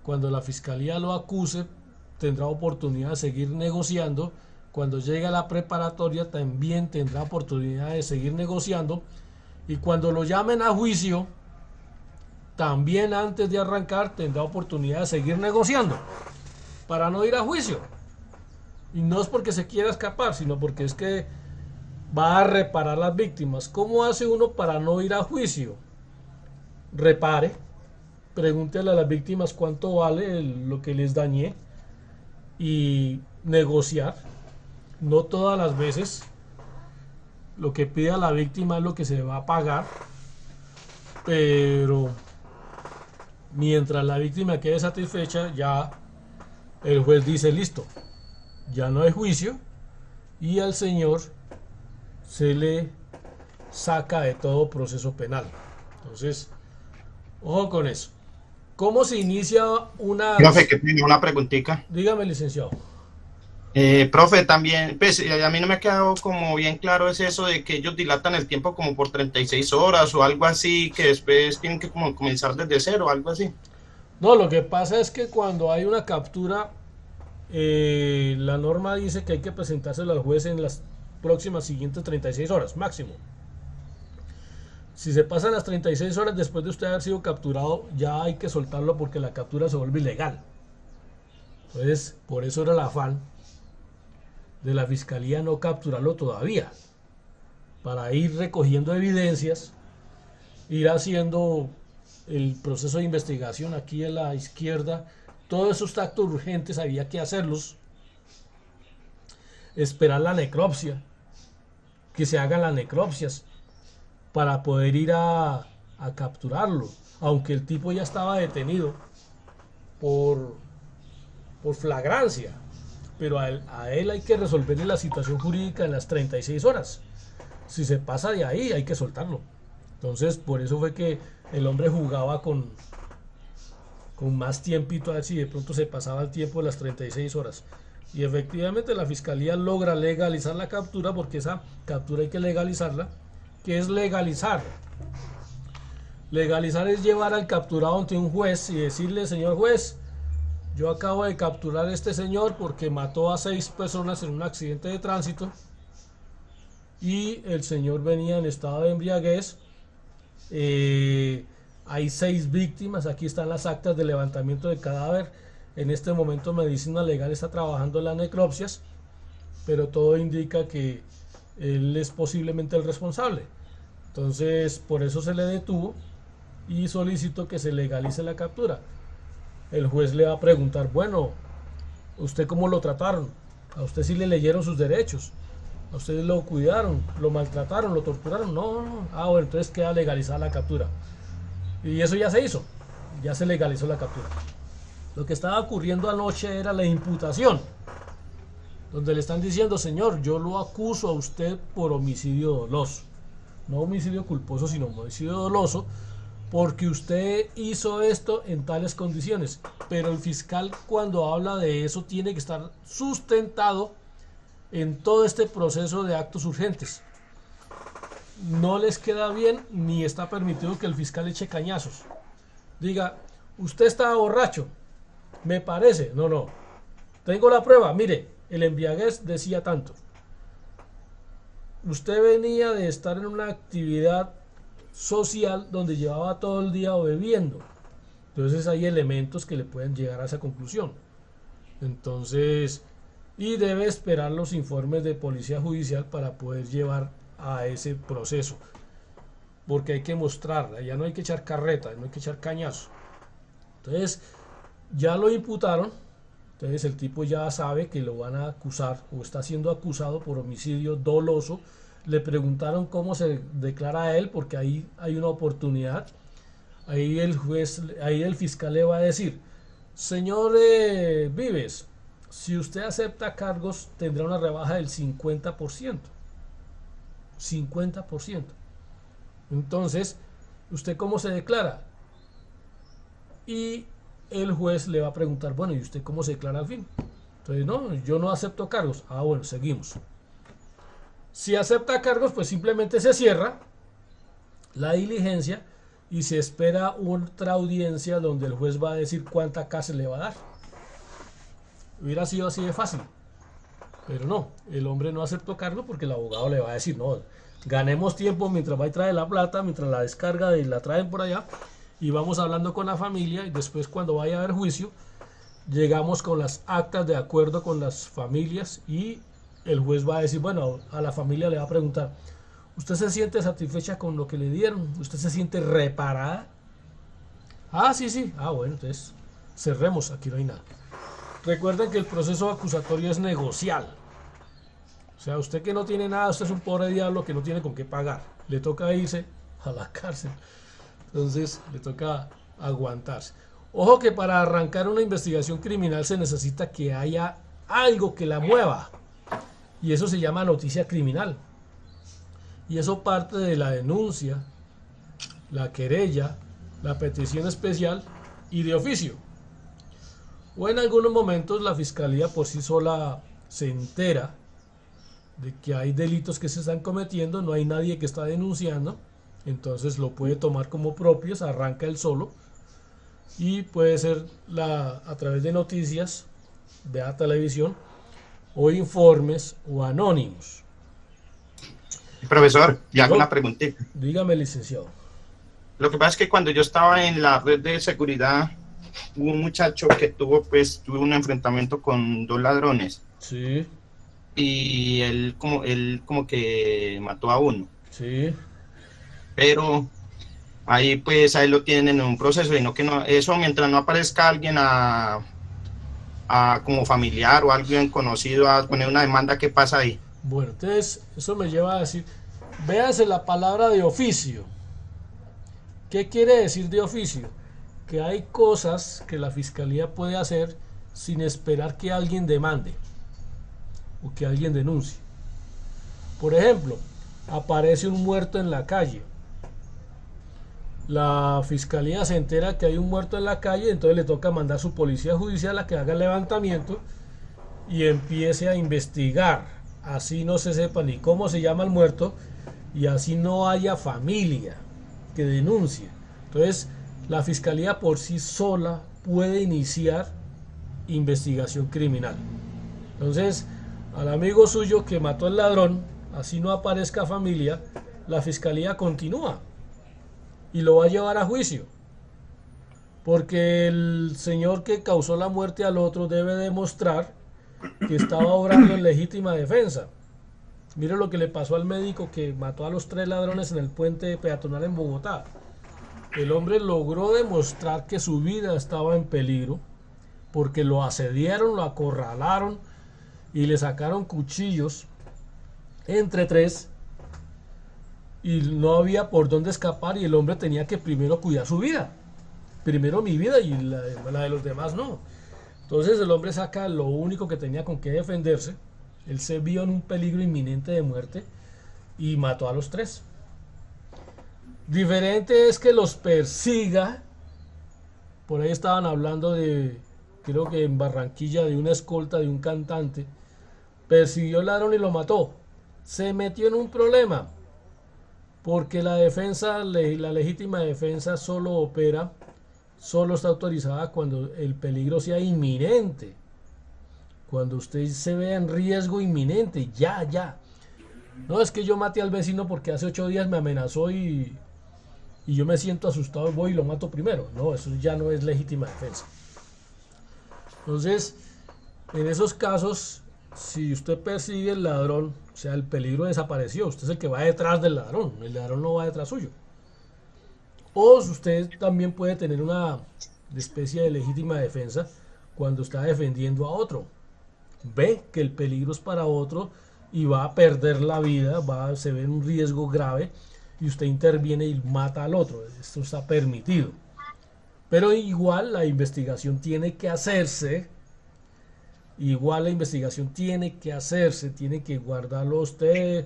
Cuando la fiscalía lo acuse, tendrá oportunidad de seguir negociando. Cuando llegue a la preparatoria, también tendrá oportunidad de seguir negociando. Y cuando lo llamen a juicio, también antes de arrancar, tendrá oportunidad de seguir negociando, para no ir a juicio. Y no es porque se quiera escapar, sino porque es que va a reparar las víctimas. ¿Cómo hace uno para no ir a juicio? repare, pregúntele a las víctimas cuánto vale lo que les dañé y negociar. No todas las veces lo que pida la víctima es lo que se va a pagar, pero mientras la víctima quede satisfecha, ya el juez dice listo, ya no hay juicio y al señor se le saca de todo proceso penal. Entonces, ojo con eso. ¿Cómo se inicia una...
Profe, que tiene una preguntita.
Dígame, licenciado.
Profe, también, pues a mí no me ha quedado como bien claro es eso de que ellos dilatan el tiempo como por 36 horas o algo así, que después tienen que como comenzar desde cero, algo así.
No, lo que pasa es que cuando hay una captura, la norma dice que hay que presentárselo al juez en las próximas siguientes 36 horas, máximo. Si se pasan las 36 horas después de usted haber sido capturado, ya hay que soltarlo porque la captura se vuelve ilegal. Entonces, por eso era el afán de la fiscalía no capturarlo todavía, para ir recogiendo evidencias, ir haciendo el proceso de investigación. Aquí a la izquierda, todos esos actos urgentes había que hacerlos, esperar la necropsia, que se hagan las necropsias para poder ir a capturarlo, aunque el tipo ya estaba detenido por flagrancia, pero a él hay que resolverle la situación jurídica en las 36 horas. Si se pasa de ahí, hay que soltarlo. Entonces, por eso fue que el hombre jugaba con más tiempito, a ver si de pronto se pasaba el tiempo de las 36 horas. Y efectivamente la fiscalía logra legalizar la captura, porque esa captura hay que legalizarla. ¿Qué es legalizar? Legalizar es llevar al capturado ante un juez y decirle: señor juez, yo acabo de capturar a este señor porque mató a 6 personas en un accidente de tránsito y el señor venía en estado de embriaguez. Hay 6 víctimas, aquí están las actas de levantamiento de cadáver. En este momento Medicina Legal está trabajando en las necropsias, pero todo indica que él es posiblemente el responsable. Entonces, por eso se le detuvo y solicitó que se legalice la captura. El juez le va a preguntar: bueno, ¿usted cómo lo trataron? ¿A usted sí le leyeron sus derechos? ¿A usted lo cuidaron? ¿Lo maltrataron? ¿Lo torturaron? No, no. Ah, bueno, entonces queda legalizada la captura. Y eso ya se hizo, ya se legalizó la captura. Lo que estaba ocurriendo anoche era la imputación, donde le están diciendo: señor, yo lo acuso a usted por homicidio doloso. No homicidio culposo, sino homicidio doloso, porque usted hizo esto en tales condiciones. Pero el fiscal, cuando habla de eso, tiene que estar sustentado en todo este proceso de actos urgentes. No les queda bien ni está permitido que el fiscal eche cañazos. Diga: usted estaba borracho, me parece. No, no. Tengo la prueba. Mire, el embriaguez decía tanto. Usted venía de estar en una actividad social donde llevaba todo el día bebiendo. Entonces hay elementos que le pueden llegar a esa conclusión. Entonces, y debe esperar los informes de policía judicial para poder llevar a ese proceso, porque hay que mostrarla, ya no hay que echar carreta, no hay que echar cañazo. Entonces ya lo imputaron, entonces el tipo ya sabe que lo van a acusar o está siendo acusado por homicidio doloso. Le preguntaron cómo se declara a él, porque ahí hay una oportunidad. Ahí el juez, ahí el fiscal le va a decir: señor Vives, si usted acepta cargos, tendrá una rebaja del 50%. 50%. Entonces, ¿usted cómo se declara? Y el juez le va a preguntar: bueno, ¿y usted cómo se declara al fin? Entonces, no, yo no acepto cargos. Ah, bueno, seguimos. Si acepta cargos, pues simplemente se cierra la diligencia y se espera otra audiencia donde el juez va a decir cuánta cárcel le va a dar. Hubiera sido así de fácil, pero no, el hombre no aceptó cargo porque el abogado le va a decir: no, ganemos tiempo mientras va y trae la plata, mientras la descarga y la traen por allá, y vamos hablando con la familia, y después, cuando vaya a haber juicio, llegamos con las actas de acuerdo con las familias, y el juez va a decir: bueno, a la familia le va a preguntar: ¿usted se siente satisfecha con lo que le dieron? ¿Usted se siente reparada? Ah, sí, sí. Ah, bueno, entonces cerremos, aquí no hay nada. Recuerden que el proceso acusatorio es negocial. O sea, usted que no tiene nada, usted es un pobre diablo que no tiene con qué pagar. Le toca irse a la cárcel. Entonces, le toca aguantarse. Ojo que para arrancar una investigación criminal se necesita que haya algo que la mueva. Y eso se llama noticia criminal. Y eso parte de la denuncia, la querella, la petición especial y de oficio. O en algunos momentos la fiscalía por sí sola se entera de que hay delitos que se están cometiendo, no hay nadie que está denunciando, entonces lo puede tomar como propios, arranca él solo y puede ser a través de noticias, de la televisión o informes o anónimos.
Profesor, ya hago una preguntita.
Dígame, licenciado.
Lo que pasa es que cuando yo estaba en la red de seguridad, hubo un muchacho que tuvo un enfrentamiento con 2 ladrones.
Sí.
Y él como que mató a uno.
Sí.
Pero ahí pues ahí lo tienen en un proceso, y eso mientras no aparezca alguien a como familiar o alguien conocido a poner una demanda, ¿qué pasa ahí?
Bueno, entonces eso me lleva a decir, véase la palabra de oficio. ¿Qué quiere decir de oficio? Que hay cosas que la fiscalía puede hacer sin esperar que alguien demande o que alguien denuncie. Por ejemplo, aparece un muerto en la calle. La fiscalía se entera que hay un muerto en la calle, entonces le toca mandar a su policía judicial a que haga el levantamiento y empiece a investigar. Así no se sepa ni cómo se llama el muerto y así no haya familia que denuncie. Entonces, la fiscalía por sí sola puede iniciar investigación criminal. Entonces, al amigo suyo que mató al ladrón, así no aparezca familia, la fiscalía continúa y lo va a llevar a juicio. Porque el señor que causó la muerte al otro debe demostrar que estaba obrando en legítima defensa. Mire lo que le pasó al médico que mató a los 3 ladrones en el puente peatonal en Bogotá. El hombre logró demostrar que su vida estaba en peligro porque lo asediaron, lo acorralaron y le sacaron cuchillos entre 3 y no había por dónde escapar y el hombre tenía que primero cuidar su vida. Primero mi vida y la de los demás no. Entonces el hombre saca lo único que tenía con que defenderse. Él se vio en un peligro inminente de muerte y mató a los 3. Diferente es que los persiga. Por ahí estaban hablando de, creo que en Barranquilla, de una escolta de un cantante. Persiguió al ladrón y lo mató. Se metió en un problema. Porque la defensa, la legítima defensa solo está autorizada cuando el peligro sea inminente. Cuando usted se vea en riesgo inminente, ya. No es que yo maté al vecino porque hace 8 días me amenazó y yo me siento asustado, voy y lo mato primero. No, eso ya no es legítima defensa. Entonces, en esos casos, si usted persigue al ladrón, o sea, el peligro desapareció, usted es el que va detrás del ladrón, el ladrón no va detrás suyo. O usted también puede tener una especie de legítima defensa cuando está defendiendo a otro. Ve que el peligro es para otro y va a perder la vida, se ve en un riesgo grave y usted interviene y mata al otro. Esto está permitido. Pero igual la investigación tiene que hacerse. Tiene que guardarlo usted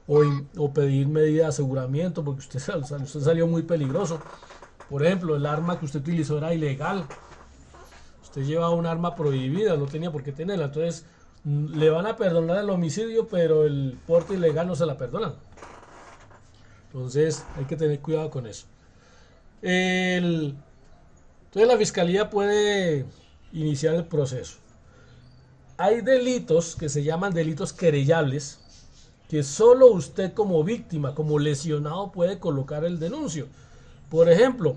o pedir medida de aseguramiento porque usted salió muy peligroso. Por ejemplo, el arma que usted utilizó era ilegal. Usted llevaba un arma prohibida, no tenía por qué tenerla. Entonces, le van a perdonar el homicidio, pero el porte ilegal no se la perdonan. Entonces, hay que tener cuidado con eso. Entonces, la fiscalía puede iniciar el proceso. Hay delitos que se llaman delitos querellables, que solo usted como víctima, como lesionado, puede colocar el denuncio. Por ejemplo,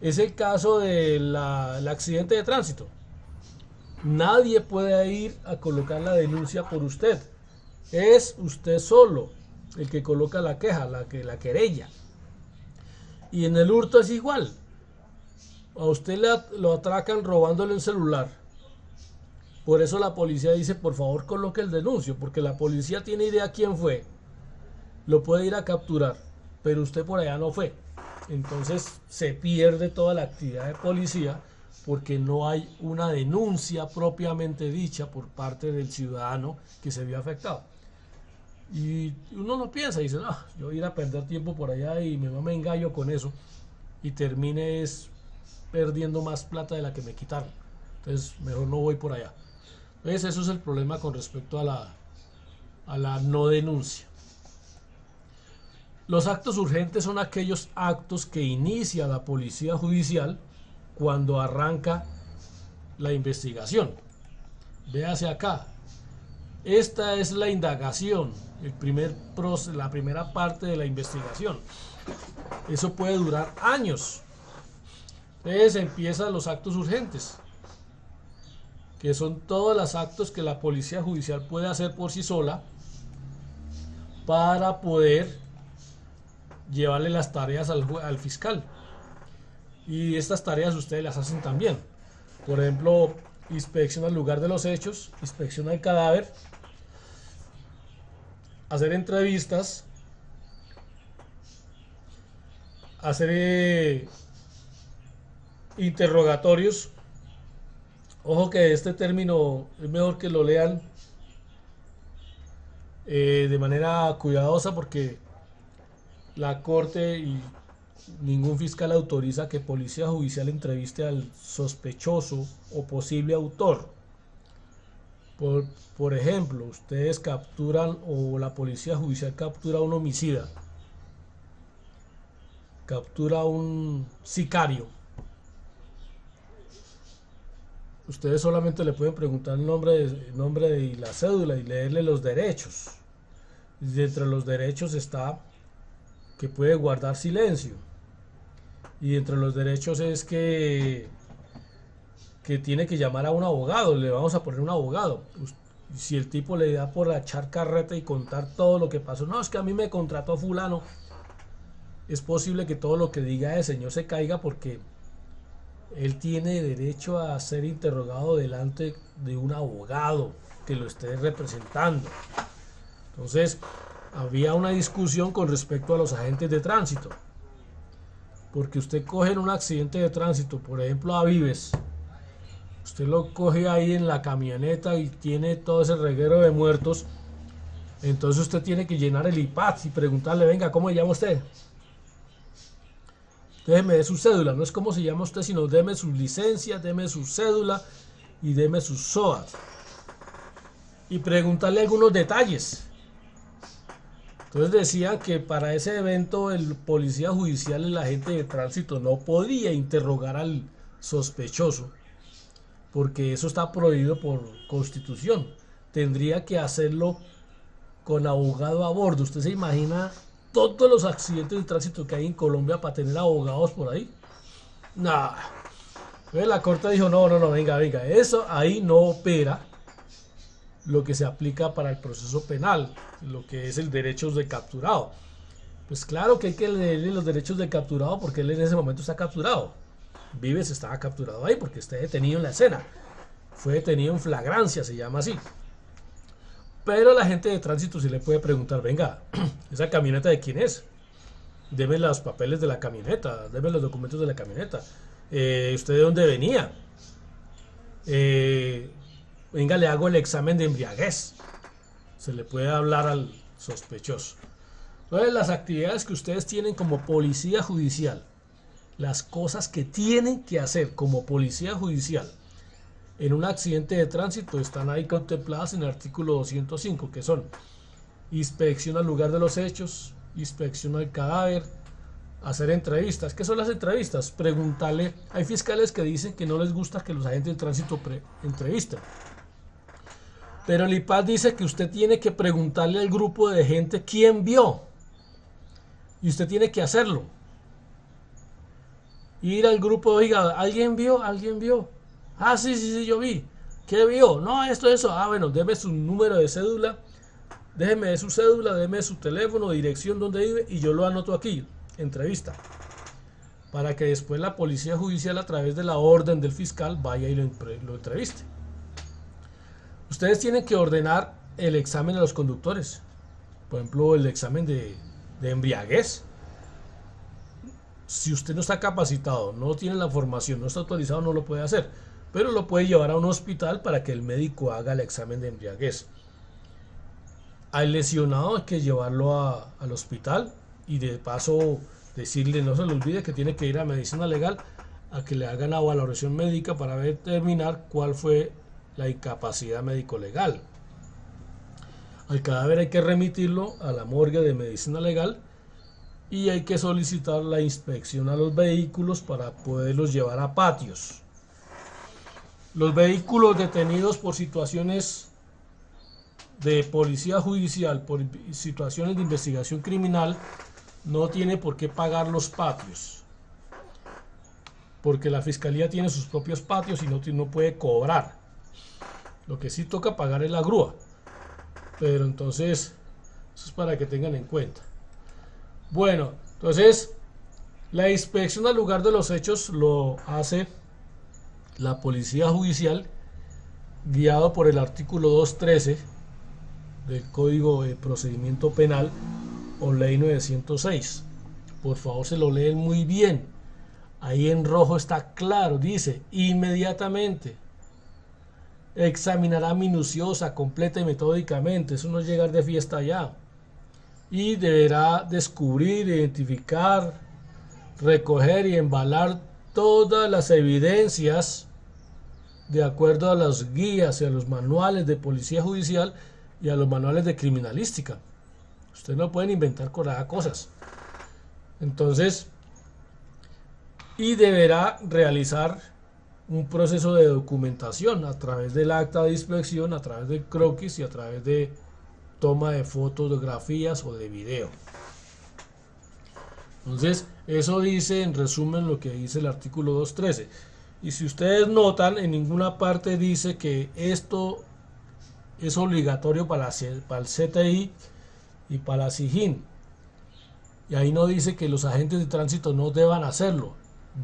es el caso del accidente de tránsito. Nadie puede ir a colocar la denuncia por usted. Es usted solo el que coloca la queja, la querella. Y en el hurto es igual. A usted lo atracan robándole un celular. Por eso la policía dice, por favor coloque el denuncio, porque la policía tiene idea quién fue. Lo puede ir a capturar, pero usted por allá no fue. Entonces se pierde toda la actividad de policía porque no hay una denuncia propiamente dicha por parte del ciudadano que se vio afectado. Y uno no piensa, dice, no, yo voy a ir a perder tiempo por allá y me engallo con eso y termine perdiendo más plata de la que me quitaron. Entonces mejor no voy por allá. Entonces eso es el problema con respecto a la no denuncia. Los actos urgentes son aquellos actos que inicia la policía judicial cuando arranca la investigación. Véase acá. Esta es la indagación, la primera parte de la investigación. Eso puede durar años. Entonces empiezan los actos urgentes, que son todos los actos que la policía judicial puede hacer por sí sola para poder llevarle las tareas al fiscal. Y estas tareas ustedes las hacen también. Por ejemplo, inspección al lugar de los hechos, inspección al cadáver, hacer entrevistas, hacer interrogatorios. Ojo que este término es mejor que lo lean de manera cuidadosa, porque la corte y ningún fiscal autoriza que policía judicial entreviste al sospechoso o posible autor. Por ejemplo, ustedes capturan, o la policía judicial captura a un homicida, captura a un sicario. Ustedes solamente le pueden preguntar el nombre y la cédula y leerle los derechos. Y entre los derechos está que puede guardar silencio. Y entre los derechos es que tiene que llamar a un abogado. Le vamos a poner un abogado. Si el tipo le da por echar carreta y contar todo lo que pasó, no, es que a mí me contrató fulano, es posible que todo lo que diga el señor se caiga, porque él tiene derecho a ser interrogado delante de un abogado que lo esté representando. Entonces había una discusión con respecto a los agentes de tránsito, porque usted coge en un accidente de tránsito, por ejemplo a Vives, usted lo coge ahí en la camioneta y tiene todo ese reguero de muertos. Entonces usted tiene que llenar el IPAT y preguntarle, venga, ¿cómo se llama usted? Déjeme su cédula, no es cómo se llama usted, sino deme su licencia, deme su cédula y deme su SOAT. Y preguntarle algunos detalles. Entonces decían que para ese evento el policía judicial, el agente de tránsito, no podía interrogar al sospechoso, porque eso está prohibido por constitución. Tendría que hacerlo con abogado a bordo. ¿Usted se imagina todos los accidentes de tránsito que hay en Colombia para tener abogados por ahí? Nah. Entonces la corte dijo, no, venga, eso ahí no opera lo que se aplica para el proceso penal, lo que es el derecho de capturado. Pues claro que hay que leerle los derechos de capturado, porque él en ese momento está capturado. Vives estaba capturado ahí porque está detenido en la escena. Fue detenido en flagrancia, se llama así. Pero la gente de tránsito sí le puede preguntar, venga, ¿esa camioneta de quién es? Deme los papeles de la camioneta, deme los documentos de la camioneta. ¿Usted de dónde venía? Venga, le hago el examen de embriaguez. Se le puede hablar al sospechoso. Entonces, las actividades que ustedes tienen como policía judicial, las cosas que tienen que hacer como policía judicial en un accidente de tránsito, están ahí contempladas en el artículo 205, que son inspección al lugar de los hechos, inspección al cadáver, hacer entrevistas. ¿Qué son las entrevistas? Preguntarle. Hay fiscales que dicen que no les gusta que los agentes de tránsito entrevisten, pero el IPAD dice que usted tiene que preguntarle al grupo de gente quién vio, y usted tiene que hacerlo. Ir al grupo, oiga, ¿alguien vio? Ah, sí, yo vi. ¿Qué vio? No, eso. Ah, bueno, deme su número de cédula, déjeme su cédula, deme su teléfono, dirección donde vive, y yo lo anoto aquí. Entrevista. para que después la policía judicial, a través de la orden del fiscal, vaya y lo entreviste. Ustedes tienen que ordenar el examen de los conductores, por ejemplo el examen de embriaguez. Si usted no está capacitado, no tiene la formación, no está autorizado, no lo puede hacer, pero lo puede llevar a un hospital para que el médico haga el examen de embriaguez. Al lesionado hay que llevarlo al hospital y de paso decirle, no se le olvide que tiene que ir a medicina legal a que le hagan la valoración médica para determinar cuál fue la incapacidad médico legal. Al cadáver hay que remitirlo a la morgue de medicina legal y hay que solicitar la inspección a los vehículos para poderlos llevar a patios. Los vehículos detenidos por situaciones de policía judicial, por situaciones de investigación criminal, no tiene por qué pagar los patios, porque la fiscalía tiene sus propios patios y no puede cobrar. Lo que sí toca pagar es la grúa, pero entonces eso es para que tengan en cuenta. Bueno, entonces la inspección al lugar de los hechos lo hace la policía judicial, guiado por el artículo 213 del Código de Procedimiento Penal o Ley 906. Por favor, se lo leen muy bien. Ahí en rojo está claro, dice: inmediatamente examinará minuciosa, completa y metódicamente, eso no es llegar de fiesta ya, y deberá descubrir, identificar, recoger y embalar todas las evidencias de acuerdo a las guías y a los manuales de policía judicial y a los manuales de criminalística. Ustedes no pueden inventar cosas. Entonces, y deberá realizar un proceso de documentación a través del acta de inspección, a través del croquis y a través de toma de fotografías o de video. Entonces, eso dice en resumen lo que dice el artículo 213. Y si ustedes notan, en ninguna parte dice que esto es obligatorio para el CTI y para la SIJIN. Y ahí no dice que los agentes de tránsito no deban hacerlo,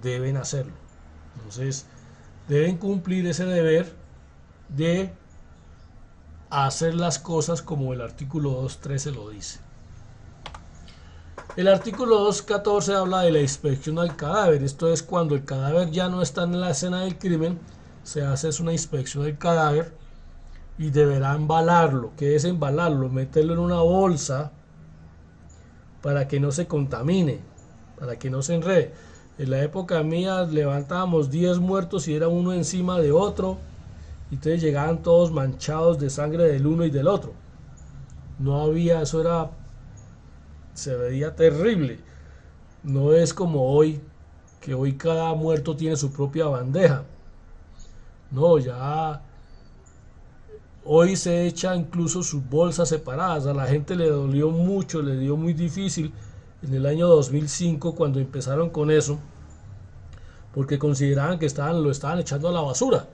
deben hacerlo. Entonces, deben cumplir ese deber de hacer las cosas como el artículo 213 lo dice. El artículo 214 habla de la inspección al cadáver. Esto es cuando el cadáver ya no está en la escena del crimen, se hace una inspección del cadáver y deberá embalarlo. ¿Qué es embalarlo? Meterlo en una bolsa para que no se contamine, para que no se enrede. En la época mía levantábamos 10 muertos y era uno encima de otro, y entonces llegaban todos manchados de sangre del uno y del otro. No había, eso era, se veía terrible. No es como hoy, que hoy cada muerto tiene su propia bandeja. No, ya hoy se echa incluso sus bolsas separadas. A la gente le dolió mucho, le dio muy difícil en el año 2005 cuando empezaron con eso, porque consideraban que lo estaban echando a la basura.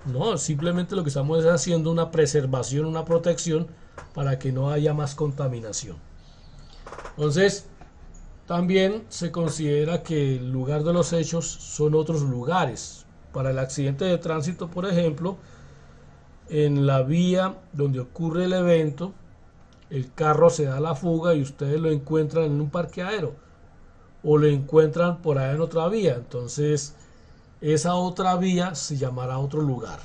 No, simplemente lo que estamos es haciendo una preservación, una protección para que no haya más contaminación. Entonces, también se considera que el lugar de los hechos son otros lugares. Para el accidente de tránsito, por ejemplo, en la vía donde ocurre el evento, el carro se da la fuga y ustedes lo encuentran en un parqueadero o lo encuentran por allá en otra vía. Entonces, esa otra vía se llamará otro lugar.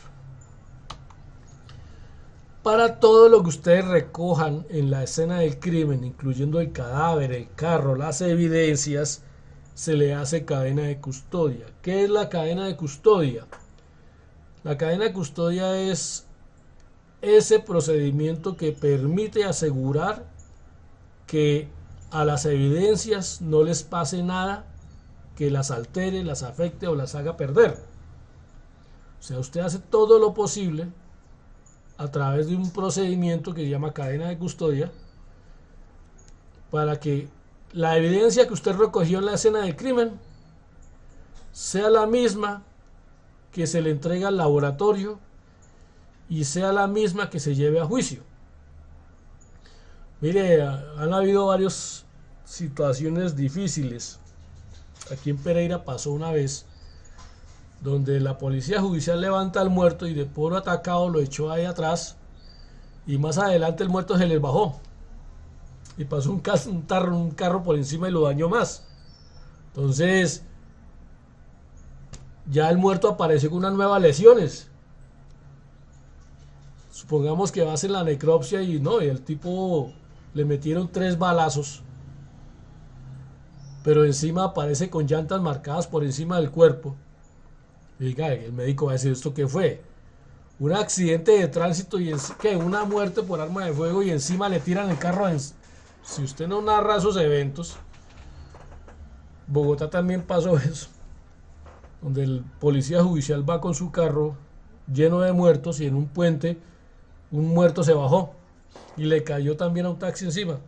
Para todo lo que ustedes recojan en la escena del crimen, incluyendo el cadáver, el carro, las evidencias, se le hace cadena de custodia. ¿Qué es la cadena de custodia? La cadena de custodia es ese procedimiento que permite asegurar que a las evidencias no les pase nada que las altere, las afecte o las haga perder. O sea, usted hace todo lo posible a través de un procedimiento que se llama cadena de custodia para que la evidencia que usted recogió en la escena del crimen sea la misma que se le entrega al laboratorio y sea la misma que se lleve a juicio. Mire, han habido varias situaciones difíciles. aquí en Pereira pasó una vez, donde la policía judicial levanta al muerto y de puro atacado lo echó ahí atrás, y más adelante el muerto se les bajó y pasó un carro por encima y lo dañó más. Entonces ya el muerto apareció con unas nuevas lesiones. Supongamos que va a hacer la necropsia y no, y el tipo le metieron 3 balazos, pero encima aparece con llantas marcadas por encima del cuerpo. Y diga, el médico va a decir, ¿esto qué fue? Un accidente de tránsito y ¿qué? Una muerte por arma de fuego y encima le tiran el carro. Si usted no narra esos eventos, Bogotá también pasó eso, donde el policía judicial va con su carro lleno de muertos y en un puente un muerto se bajó y le cayó también a un taxi encima.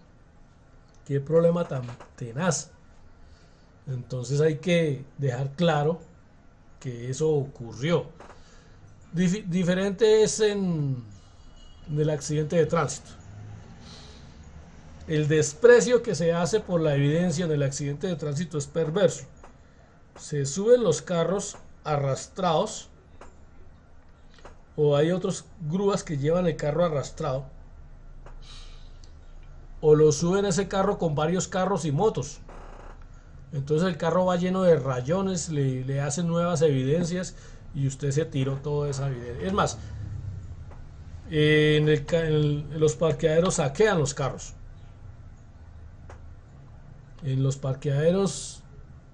Qué problema tan tenaz. Entonces hay que dejar claro que eso ocurrió. Diferente es en el accidente de tránsito. El desprecio que se hace por la evidencia en el accidente de tránsito es perverso. Se suben los carros arrastrados, o hay otras grúas que llevan el carro arrastrado, o lo suben ese carro con varios carros y motos. Entonces el carro va lleno de rayones, le hacen nuevas evidencias y usted se tiró toda esa evidencia. Es más, en los parqueaderos saquean los carros. En los parqueaderos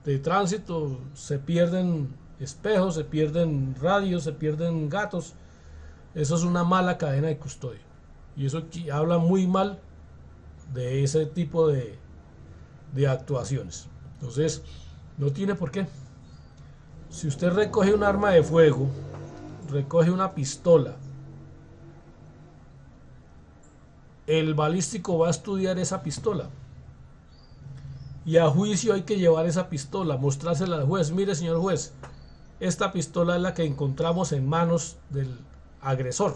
de tránsito se pierden espejos, se pierden radios, se pierden gatos. Eso es una mala cadena de custodia. Y eso habla muy mal de ese tipo de actuaciones. Entonces, no tiene por qué. Si usted recoge un arma de fuego, recoge una pistola, el balístico va a estudiar esa pistola. Y a juicio hay que llevar esa pistola, mostrársela al juez. Mire, señor juez, esta pistola es la que encontramos en manos del agresor.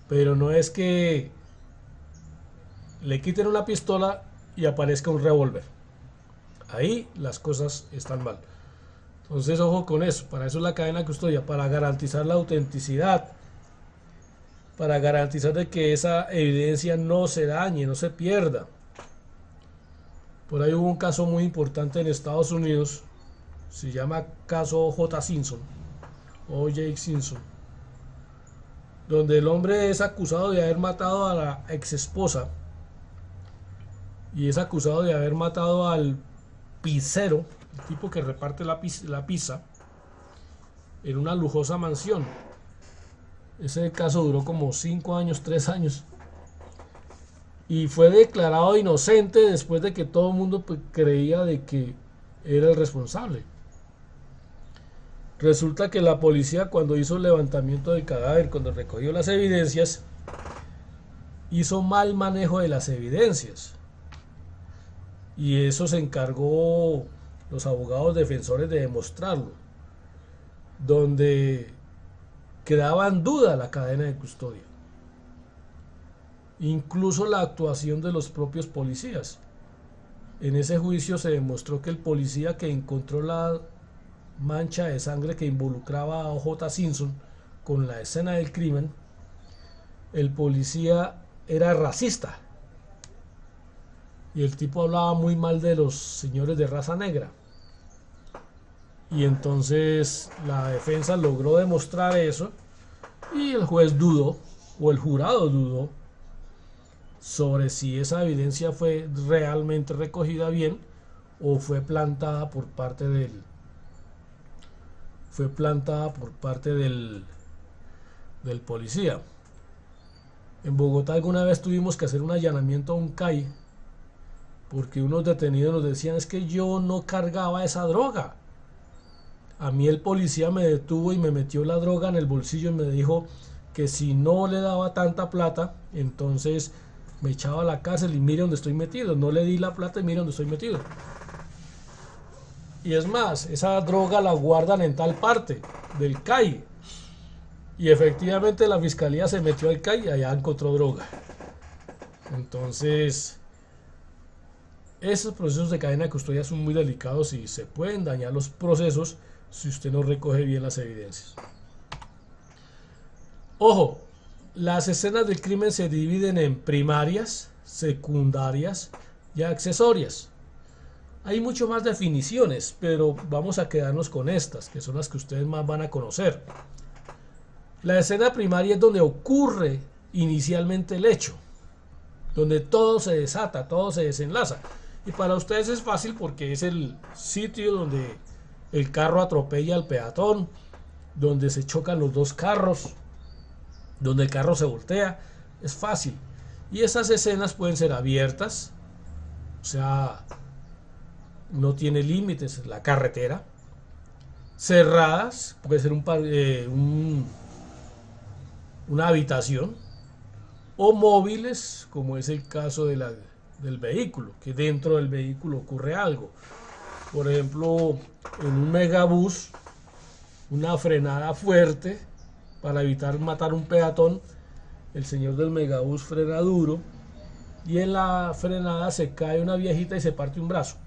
Pero no es que le quiten una pistola y aparezca un revólver. Ahí las cosas están mal. Entonces, ojo con eso. Para eso es la cadena de custodia, para garantizar la autenticidad, para garantizar de que esa evidencia no se dañe, no se pierda. Por ahí hubo un caso muy importante en Estados Unidos, se llama caso J. Simpson, O.J. Simpson, donde el hombre es acusado de haber matado a la ex esposa y es acusado de haber matado al pizzero, el tipo que reparte la pizza, en una lujosa mansión. Ese caso duró como 5 años, 3 años. Y fue declarado inocente después de que todo el mundo creía de que era el responsable. Resulta que la policía, cuando hizo el levantamiento del cadáver, cuando recogió las evidencias, hizo mal manejo de las evidencias. Y eso se encargó los abogados defensores de demostrarlo, donde quedaba en duda la cadena de custodia. Incluso la actuación de los propios policías. En ese juicio se demostró que el policía que encontró la mancha de sangre que involucraba a O.J. Simpson con la escena del crimen, el policía era racista. Y el tipo hablaba muy mal de los señores de raza negra. Y entonces la defensa logró demostrar eso y el juez dudó, o el jurado dudó, sobre si esa evidencia fue realmente recogida bien o fue plantada por parte del policía. En Bogotá alguna vez tuvimos que hacer un allanamiento a un CAI porque unos detenidos nos decían, es que yo no cargaba esa droga. A mí el policía me detuvo y me metió la droga en el bolsillo y me dijo que si no le daba tanta plata, entonces me echaba a la cárcel y mire donde estoy metido. No le di la plata y mire donde estoy metido. Y es más, esa droga la guardan en tal parte del CAI. Y efectivamente la fiscalía se metió al CAI y allá encontró droga. Entonces, Esos procesos de cadena de custodia son muy delicados y se pueden dañar los procesos si usted no recoge bien las evidencias. Ojo, las escenas del crimen se dividen en primarias, secundarias y accesorias. Hay mucho más definiciones, pero vamos a quedarnos con estas, que son las que ustedes más van a conocer. La escena primaria es donde ocurre inicialmente el hecho, donde todo se desata, todo se desenlaza. Y para ustedes es fácil porque es el sitio donde el carro atropella al peatón, donde se chocan los dos carros, donde el carro se voltea. Es fácil. Y esas escenas pueden ser abiertas, o sea, no tiene límites la carretera. Cerradas, puede ser una habitación, o móviles, como es el caso del vehículo, que dentro del vehículo ocurre algo. Por ejemplo, en un megabús, una frenada fuerte para evitar matar un peatón, el señor del megabús frena duro y en la frenada se cae una viejita y se parte un brazo.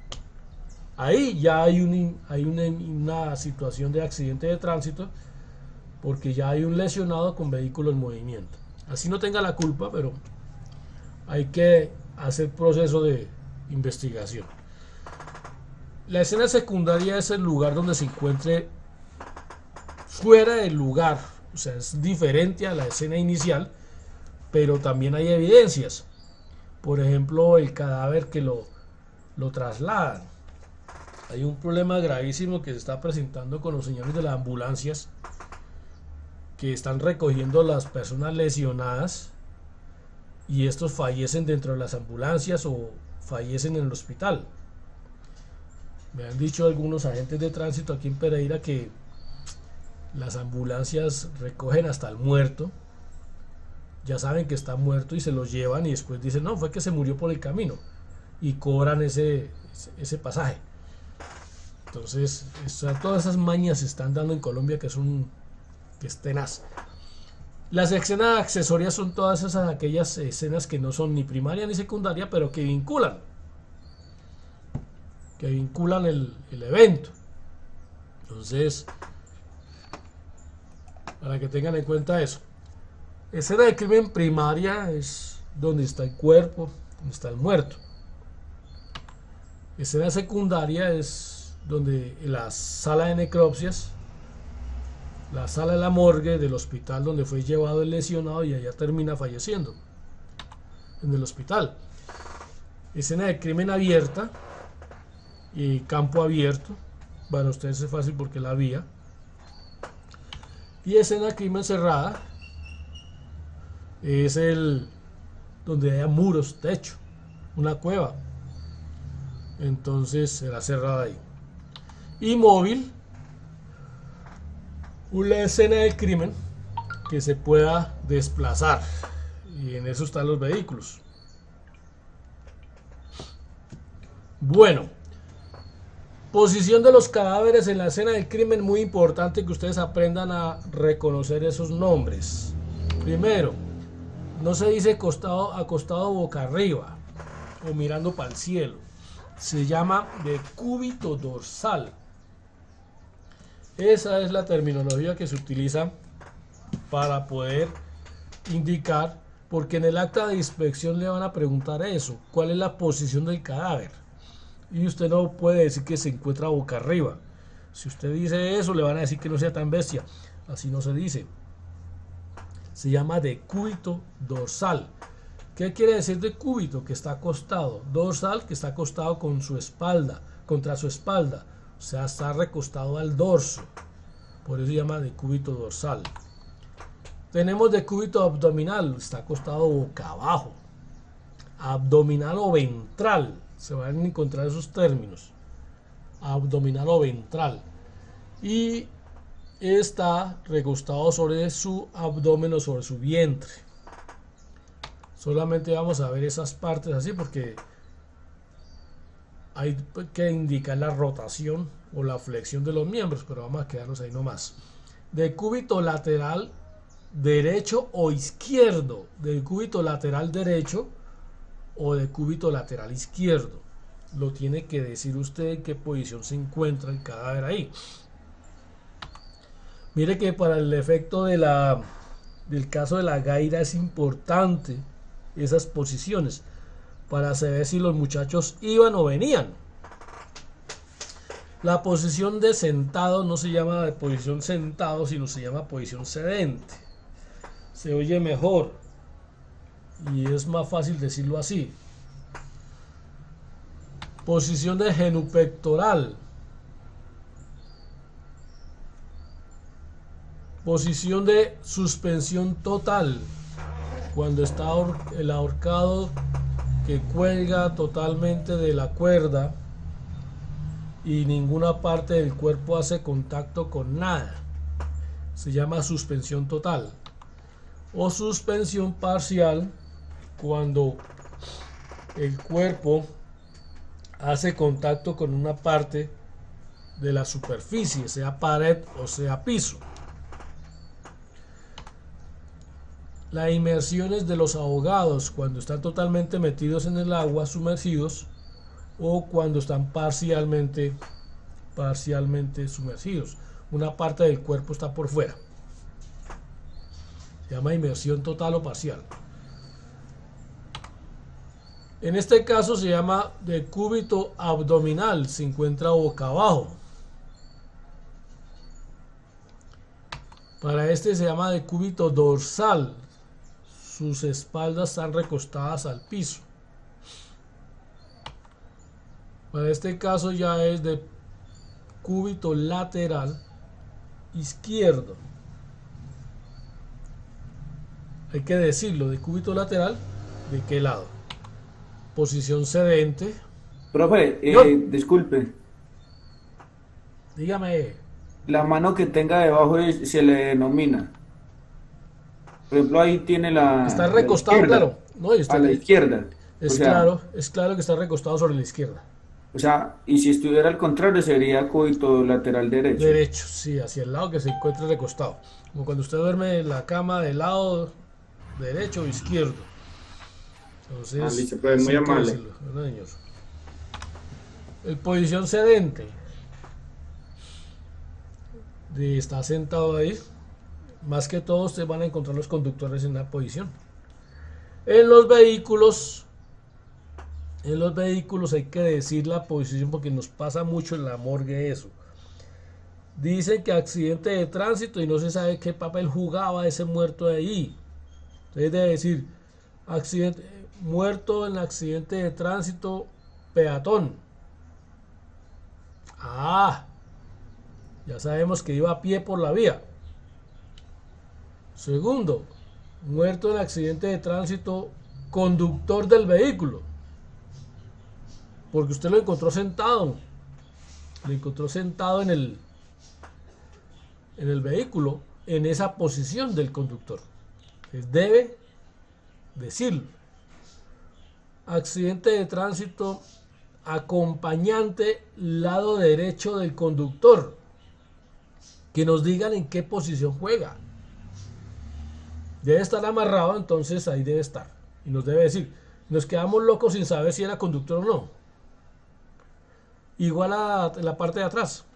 Ahí ya hay una situación de accidente de tránsito, porque ya hay un lesionado con vehículo en movimiento. Así no tenga la culpa, pero hay que hacer proceso de investigación. La escena secundaria es el lugar donde se encuentre fuera del lugar, o sea, es diferente a la escena inicial, pero también hay evidencias. Por ejemplo, el cadáver que lo trasladan. Hay un problema gravísimo que se está presentando con los señores de las ambulancias, que están recogiendo las personas lesionadas y estos fallecen dentro de las ambulancias o fallecen en el hospital. Me han dicho algunos agentes de tránsito aquí en Pereira que las ambulancias recogen hasta el muerto, ya saben que está muerto y se lo llevan y después dicen no, fue que se murió por el camino y cobran ese pasaje. Entonces, todas esas mañas se están dando en Colombia que es tenaz. Las escenas accesorias son todas aquellas escenas que no son ni primaria ni secundaria, pero que vinculan el evento. Entonces, para que tengan en cuenta eso. Escena de crimen primaria es donde está el cuerpo, donde está el muerto. Escena secundaria es donde la sala de necropsias, la sala de la morgue del hospital donde fue llevado el lesionado y allá termina falleciendo en el hospital. Escena de crimen abierta y campo abierto, para ustedes es fácil porque la vía. Y escena de crimen cerrada es donde haya muros, techo, una cueva, entonces será cerrada ahí. Y móvil, una escena del crimen que se pueda desplazar, y en eso están los vehículos. Bueno, posición de los cadáveres en la escena del crimen, muy importante que ustedes aprendan a reconocer esos nombres. Primero, no se dice acostado boca arriba o mirando para el cielo, se llama decúbito dorsal. Esa es la terminología que se utiliza para poder indicar, porque en el acta de inspección le van a preguntar eso, cuál es la posición del cadáver, y usted no puede decir que se encuentra boca arriba. Si usted dice eso, le van a decir que no sea tan bestia. Así no se dice. Se llama decúbito dorsal. ¿Qué quiere decir decúbito? Que está acostado. Dorsal, que está acostado con su espalda, contra su espalda. O sea, está recostado al dorso. Por eso se llama decúbito dorsal. Tenemos decúbito abdominal. Está acostado boca abajo. Abdominal o ventral. Se van a encontrar esos términos. Abdominal o ventral. Y está recostado sobre su abdomen o sobre su vientre. Solamente vamos a ver esas partes así porque hay que indicar la rotación o la flexión de los miembros, pero vamos a quedarnos ahí nomás. Decúbito lateral derecho o izquierdo, decúbito lateral derecho o decúbito lateral izquierdo. lo tiene que decir usted en qué posición se encuentra el cadáver ahí. Mire que para el efecto del caso de la gaira es importante esas posiciones para saber si los muchachos iban o venían. La posición de sentado no se llama de posición sentado, sino se llama posición sedente. Se oye mejor y es más fácil decirlo así. Posición de genupectoral. Posición de suspensión total, cuando está el ahorcado que cuelga totalmente de la cuerda y ninguna parte del cuerpo hace contacto con nada. Se llama suspensión total. O suspensión parcial, cuando el cuerpo hace contacto con una parte de la superficie, sea pared o sea piso. La inmersión es de los ahogados cuando están totalmente metidos en el agua, sumergidos, o cuando están parcialmente sumergidos. Una parte del cuerpo está por fuera. Se llama inmersión total o parcial. En este caso se llama decúbito abdominal, se encuentra boca abajo. Para este se llama decúbito dorsal. Sus espaldas están recostadas al piso. Para este caso ya es de cúbito lateral izquierdo. Hay que decirlo, de cúbito lateral, ¿de qué lado? Posición sedente.
Profe, disculpe,
Dígame.
la mano que tenga debajo se le denomina. Por ejemplo, ahí tiene la...
Está recostado,
la izquierda,
claro. No, y está,
a la izquierda.
es
O sea,
claro que está recostado sobre la izquierda.
O sea, y si estuviera al contrario sería cúbito lateral derecho.
Derecho, sí, hacia el lado que se encuentre recostado. Como cuando usted duerme en la cama del lado derecho o izquierdo. Entonces,
Listo, pues, muy
sí hay que
amable.
decirlo, ¿verdad, señor? El posición sedente. Está sentado ahí. Más que todo, ustedes van a encontrar los conductores en una posición. En los vehículos hay que decir la posición porque nos pasa mucho en la morgue eso. Dicen que accidente de tránsito y no se sabe qué papel jugaba ese muerto de ahí. Entonces debe decir muerto en accidente de tránsito peatón. Ya sabemos que iba a pie por la vía. Segundo, muerto en accidente de tránsito conductor del vehículo. Porque usted lo encontró sentado. Lo encontró sentado en el vehículo, en esa posición del conductor. Entonces debe decirlo. Accidente de tránsito acompañante lado derecho del conductor. Que nos digan en qué posición juega. Debe estar amarrado, entonces ahí debe estar. Y nos debe decir. Nos quedamos locos sin saber si era conductor o no. Igual a la parte de atrás.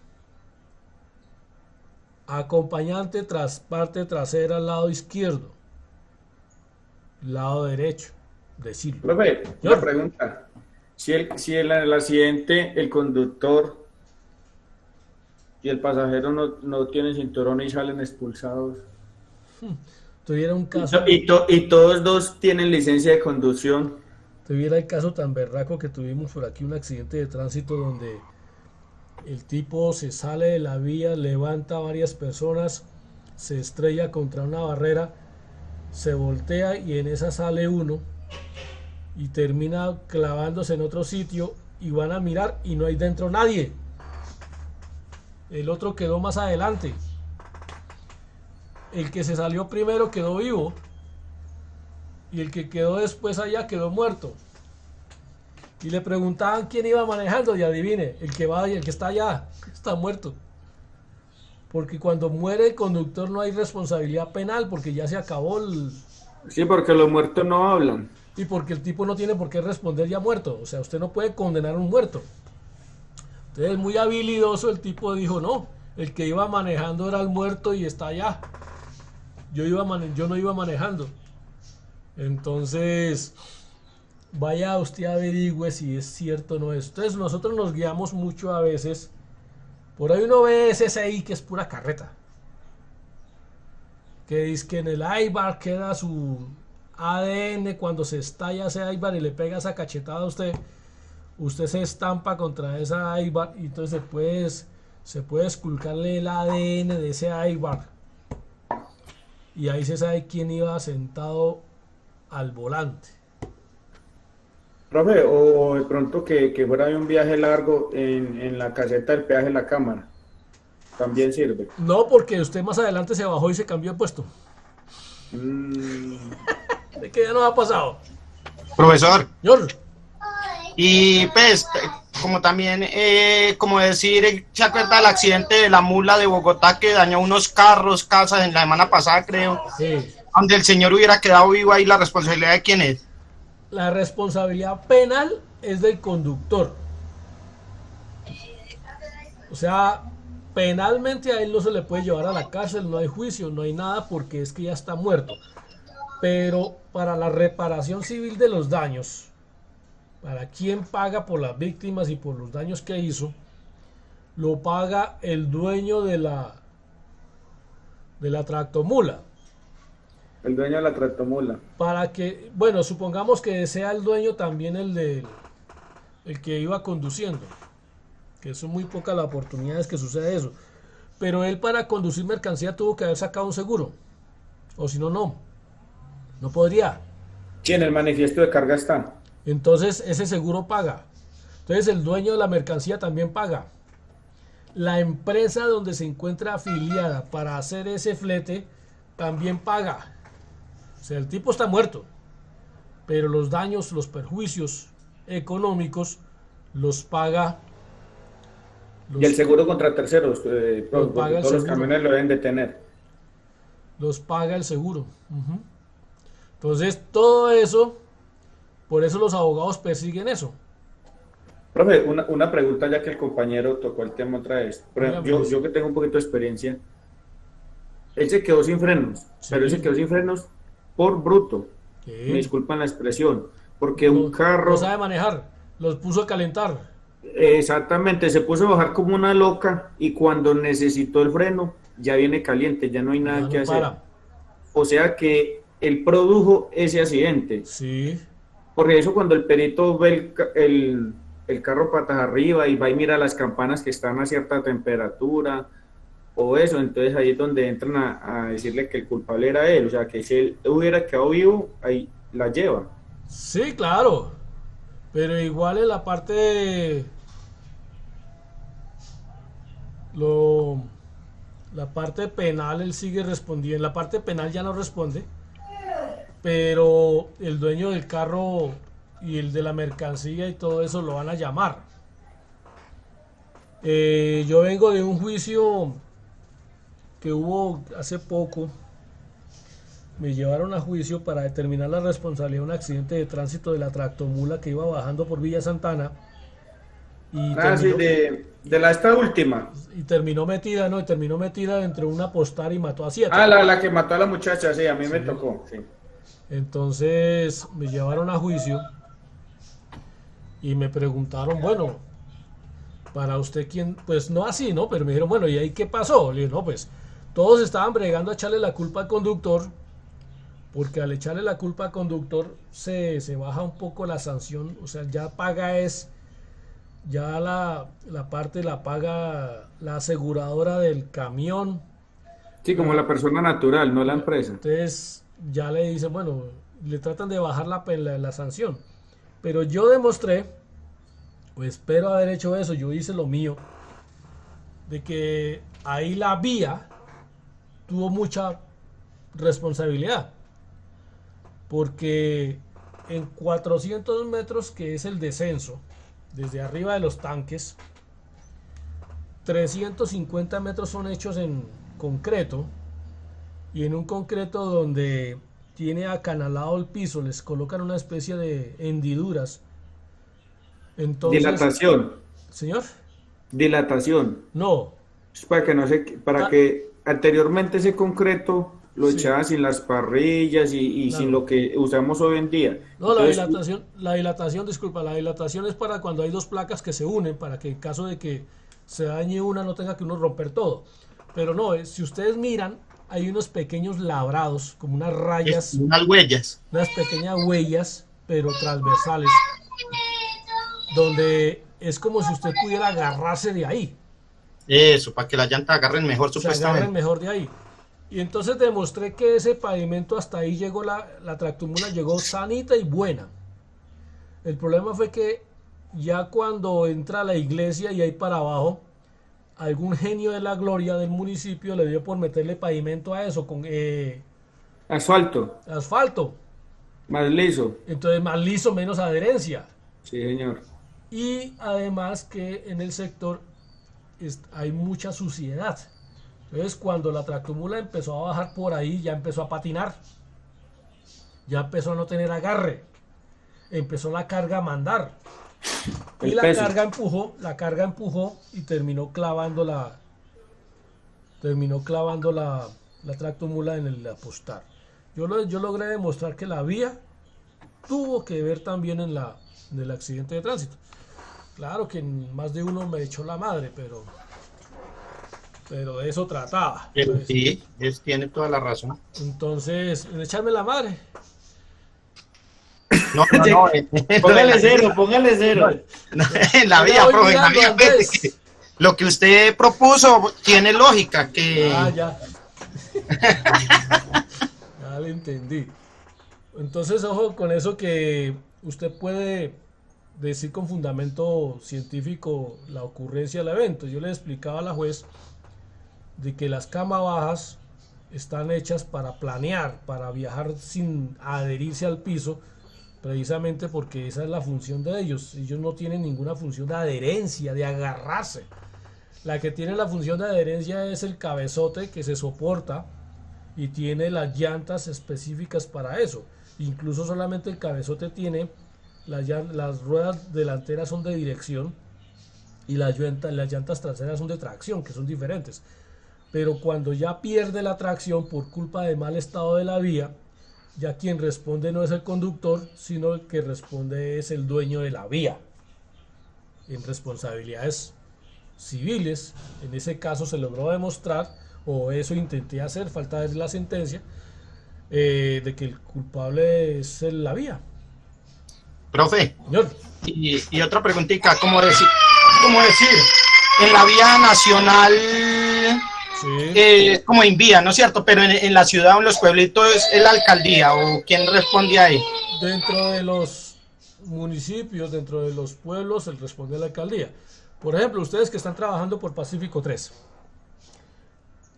Acompañante tras parte trasera al lado izquierdo. Lado derecho. Decirlo.
Profe, una pregunta. Si en el accidente el conductor y el pasajero no tienen cinturón y salen expulsados.
Tuviera un caso.
Y todos dos tienen licencia de conducción.
Tuviera el caso tan berraco que tuvimos por aquí, un accidente de tránsito donde el tipo se sale de la vía, levanta a varias personas, se estrella contra una barrera, se voltea y en esa sale uno y termina clavándose en otro sitio y van a mirar y no hay dentro nadie. El otro quedó más adelante. El que se salió primero quedó vivo y el que quedó después allá quedó muerto. Y le preguntaban quién iba manejando y adivine, el que va y el que está allá está muerto. Porque cuando muere el conductor no hay responsabilidad penal porque ya se acabó el...
Sí, porque los muertos no hablan.
y porque el tipo no tiene por qué responder ya muerto. O sea, usted no puede condenar a un muerto. Entonces, muy habilidoso, el tipo dijo, no, el que iba manejando era el muerto y está allá. Yo no iba manejando. Entonces, vaya usted averigüe si es cierto o no es. Entonces, nosotros nos guiamos mucho a veces. Por ahí uno ve ese CI que es pura carreta. Que dice que en el Aibar queda su ADN cuando se estalla ese Aibar y le pega esa cachetada a usted. Usted se estampa contra esa Aibar y entonces se puede esculcarle el ADN de ese Aibar. Y ahí se sabe quién iba sentado al volante.
Profe, o de pronto que fuera de un viaje largo en la caseta del peaje de la cámara. También sirve.
No, porque usted más adelante se bajó y se cambió de puesto. ¿De qué ya nos ha pasado?
Profesor,
Señor.
y pues, como también, como decir, ¿se acuerda del accidente de la mula de Bogotá que dañó unos carros, casas en la semana pasada, creo?
Sí.
Donde el señor hubiera quedado vivo ahí, ¿la responsabilidad de quién es?
La responsabilidad penal es del conductor. O sea, penalmente a él no se le puede llevar a la cárcel, no hay juicio, no hay nada porque es que ya está muerto. Pero para la reparación civil de los daños, para quien paga por las víctimas y por los daños que hizo, lo paga el dueño de la tractomula.
El dueño de la tractomula.
Para que, bueno, supongamos que sea el dueño también el que iba conduciendo, que son muy pocas las oportunidades que sucede eso. Pero él para conducir mercancía tuvo que haber sacado un seguro, o si no, no podría.
Sí, en el manifiesto de carga está.
Entonces ese seguro paga. Entonces el dueño de la mercancía también paga. La empresa donde se encuentra afiliada para hacer ese flete también paga. O sea, el tipo está muerto, pero los daños, los perjuicios económicos los paga.
Y el seguro contra terceros,
Los paga el
todos los
seguro.
camiones lo deben de tener.
Los paga el seguro. Ujú. Entonces, todo eso, por eso los abogados persiguen eso.
Profe, una pregunta ya que el compañero tocó el tema otra vez. Por ejemplo,
Dígame.
yo que tengo un poquito de experiencia, él se quedó sin frenos,
Sí.
pero él se quedó sin frenos por bruto.
Sí.
Me disculpan la expresión, porque
No-
un carro,
no sabe manejar, los puso a calentar.
exactamente, se puso a bajar como una loca y cuando necesitó el freno, ya viene caliente, ya no hay nada
Ya
que
no
hacer.
para.
O sea que él produjo ese accidente.
Sí,
Porque eso cuando el perito ve el carro patas arriba y va y mira las campanas que están a cierta temperatura o eso, entonces ahí es donde entran a decirle que el culpable era él, o sea que si él hubiera quedado vivo, ahí la lleva.
sí, claro. Pero igual en la parte la parte penal él sigue respondiendo. En la parte penal ya no responde, pero el dueño del carro y el de la mercancía y todo eso lo van a llamar. Yo vengo de un juicio que hubo hace poco. Me llevaron a juicio para determinar la responsabilidad de un accidente de tránsito de la tractomula que iba bajando por Villa Santana y
Sí, de esta última.
terminó metida, ¿no? Y terminó metida dentro de una postal y mató a 7.
La que mató a la muchacha, sí, a mí me tocó, sí.
Entonces me llevaron a juicio y me preguntaron, bueno, para usted quién, pues no así, ¿no? Pero me dijeron, bueno, ¿y ahí qué pasó? Le dije, no, pues todos estaban bregando a echarle la culpa al conductor, porque al echarle la culpa al conductor se baja un poco la sanción, o sea, ya paga ya la parte la paga la aseguradora del camión.
Sí, como la persona natural, no la empresa.
Entonces ya le dicen, bueno, le tratan de bajar la sanción. Pero yo demostré, o espero haber hecho eso, yo hice lo mío, de que ahí la vía tuvo mucha responsabilidad. Porque en 400 metros, que es el descenso, desde arriba de los tanques, 350 metros son hechos en concreto, y en un concreto donde tiene acanalado el piso, les colocan una especie de hendiduras. Entonces,
Dilatación,
señor,
dilatación.
no,
Es para que no se, para
ah,
que anteriormente ese concreto lo
sí,
echaban sin las parrillas y sin
claro.
lo que usamos hoy en día.
No,
Entonces,
disculpa, la dilatación es para cuando hay dos placas que se unen, para que en caso de que se dañe una no tenga que uno romper todo. Pero no, si ustedes miran, hay unos pequeños labrados, como unas
Es
rayas,
unas huellas.
unas pequeñas huellas, pero transversales, donde es como si usted pudiera agarrarse de ahí,
Eso, para que la llanta agarren mejor
se agarren
supuestamente.
mejor de ahí. Y entonces demostré que ese pavimento hasta ahí llegó, la tractomula llegó sanita y buena. El problema fue que ya cuando entra a la iglesia y ahí para abajo, algún genio de la gloria del municipio le dio por meterle pavimento a eso con
asfalto,
asfalto.
más liso.
Entonces más liso, menos adherencia.
Sí, señor.
Y además que en el sector hay mucha suciedad. Entonces cuando la tractomula empezó a bajar por ahí, ya empezó a patinar, ya empezó a no tener agarre, empezó la carga a mandar. Y
El peso.
la carga empujó y terminó clavando la tractomula en el apostar. Yo logré demostrar que la vía tuvo que ver también en el accidente de tránsito. Claro que más de uno me echó la madre, pero de eso trataba.
Pero
Pues,
sí, tiene toda la razón.
entonces, en echarme la madre.
No, no, no.
Póngale cero, póngale cero.
En la
Yo le
vía,
voy
profe, en la
mirando
vía.
al
Pues,
vez.
lo que usted propuso tiene lógica, que
Ah, ya. Ya le entendí. Entonces, ojo con eso que usted puede decir con fundamento científico la ocurrencia del evento. Yo le explicaba a la juez de que las camas bajas están hechas para planear, para viajar sin adherirse al piso, precisamente porque esa es la función de ellos. Ellos no tienen ninguna función de adherencia, de agarrarse. La que tiene la función de adherencia es el cabezote que se soporta y tiene las llantas específicas para eso. Incluso solamente el cabezote tiene, las ruedas delanteras son de dirección y las llantas traseras son de tracción, que son diferentes. Pero cuando ya pierde la tracción por culpa de mal estado de la vía, ya quien responde no es el conductor, sino el que responde es el dueño de la vía. En responsabilidades civiles, en ese caso se logró demostrar, o eso intenté hacer, falta ver la sentencia, de que el culpable es la vía.
profe,
Señor,
y otra preguntita, cómo decir, en la vía nacional,
sí,
como en vía, ¿no es cierto? Pero en la ciudad o en los pueblitos es la alcaldía, o quién responde ahí.
dentro de los municipios, dentro de los pueblos, el responde a la alcaldía. Por ejemplo, ustedes que están trabajando por Pacífico 3,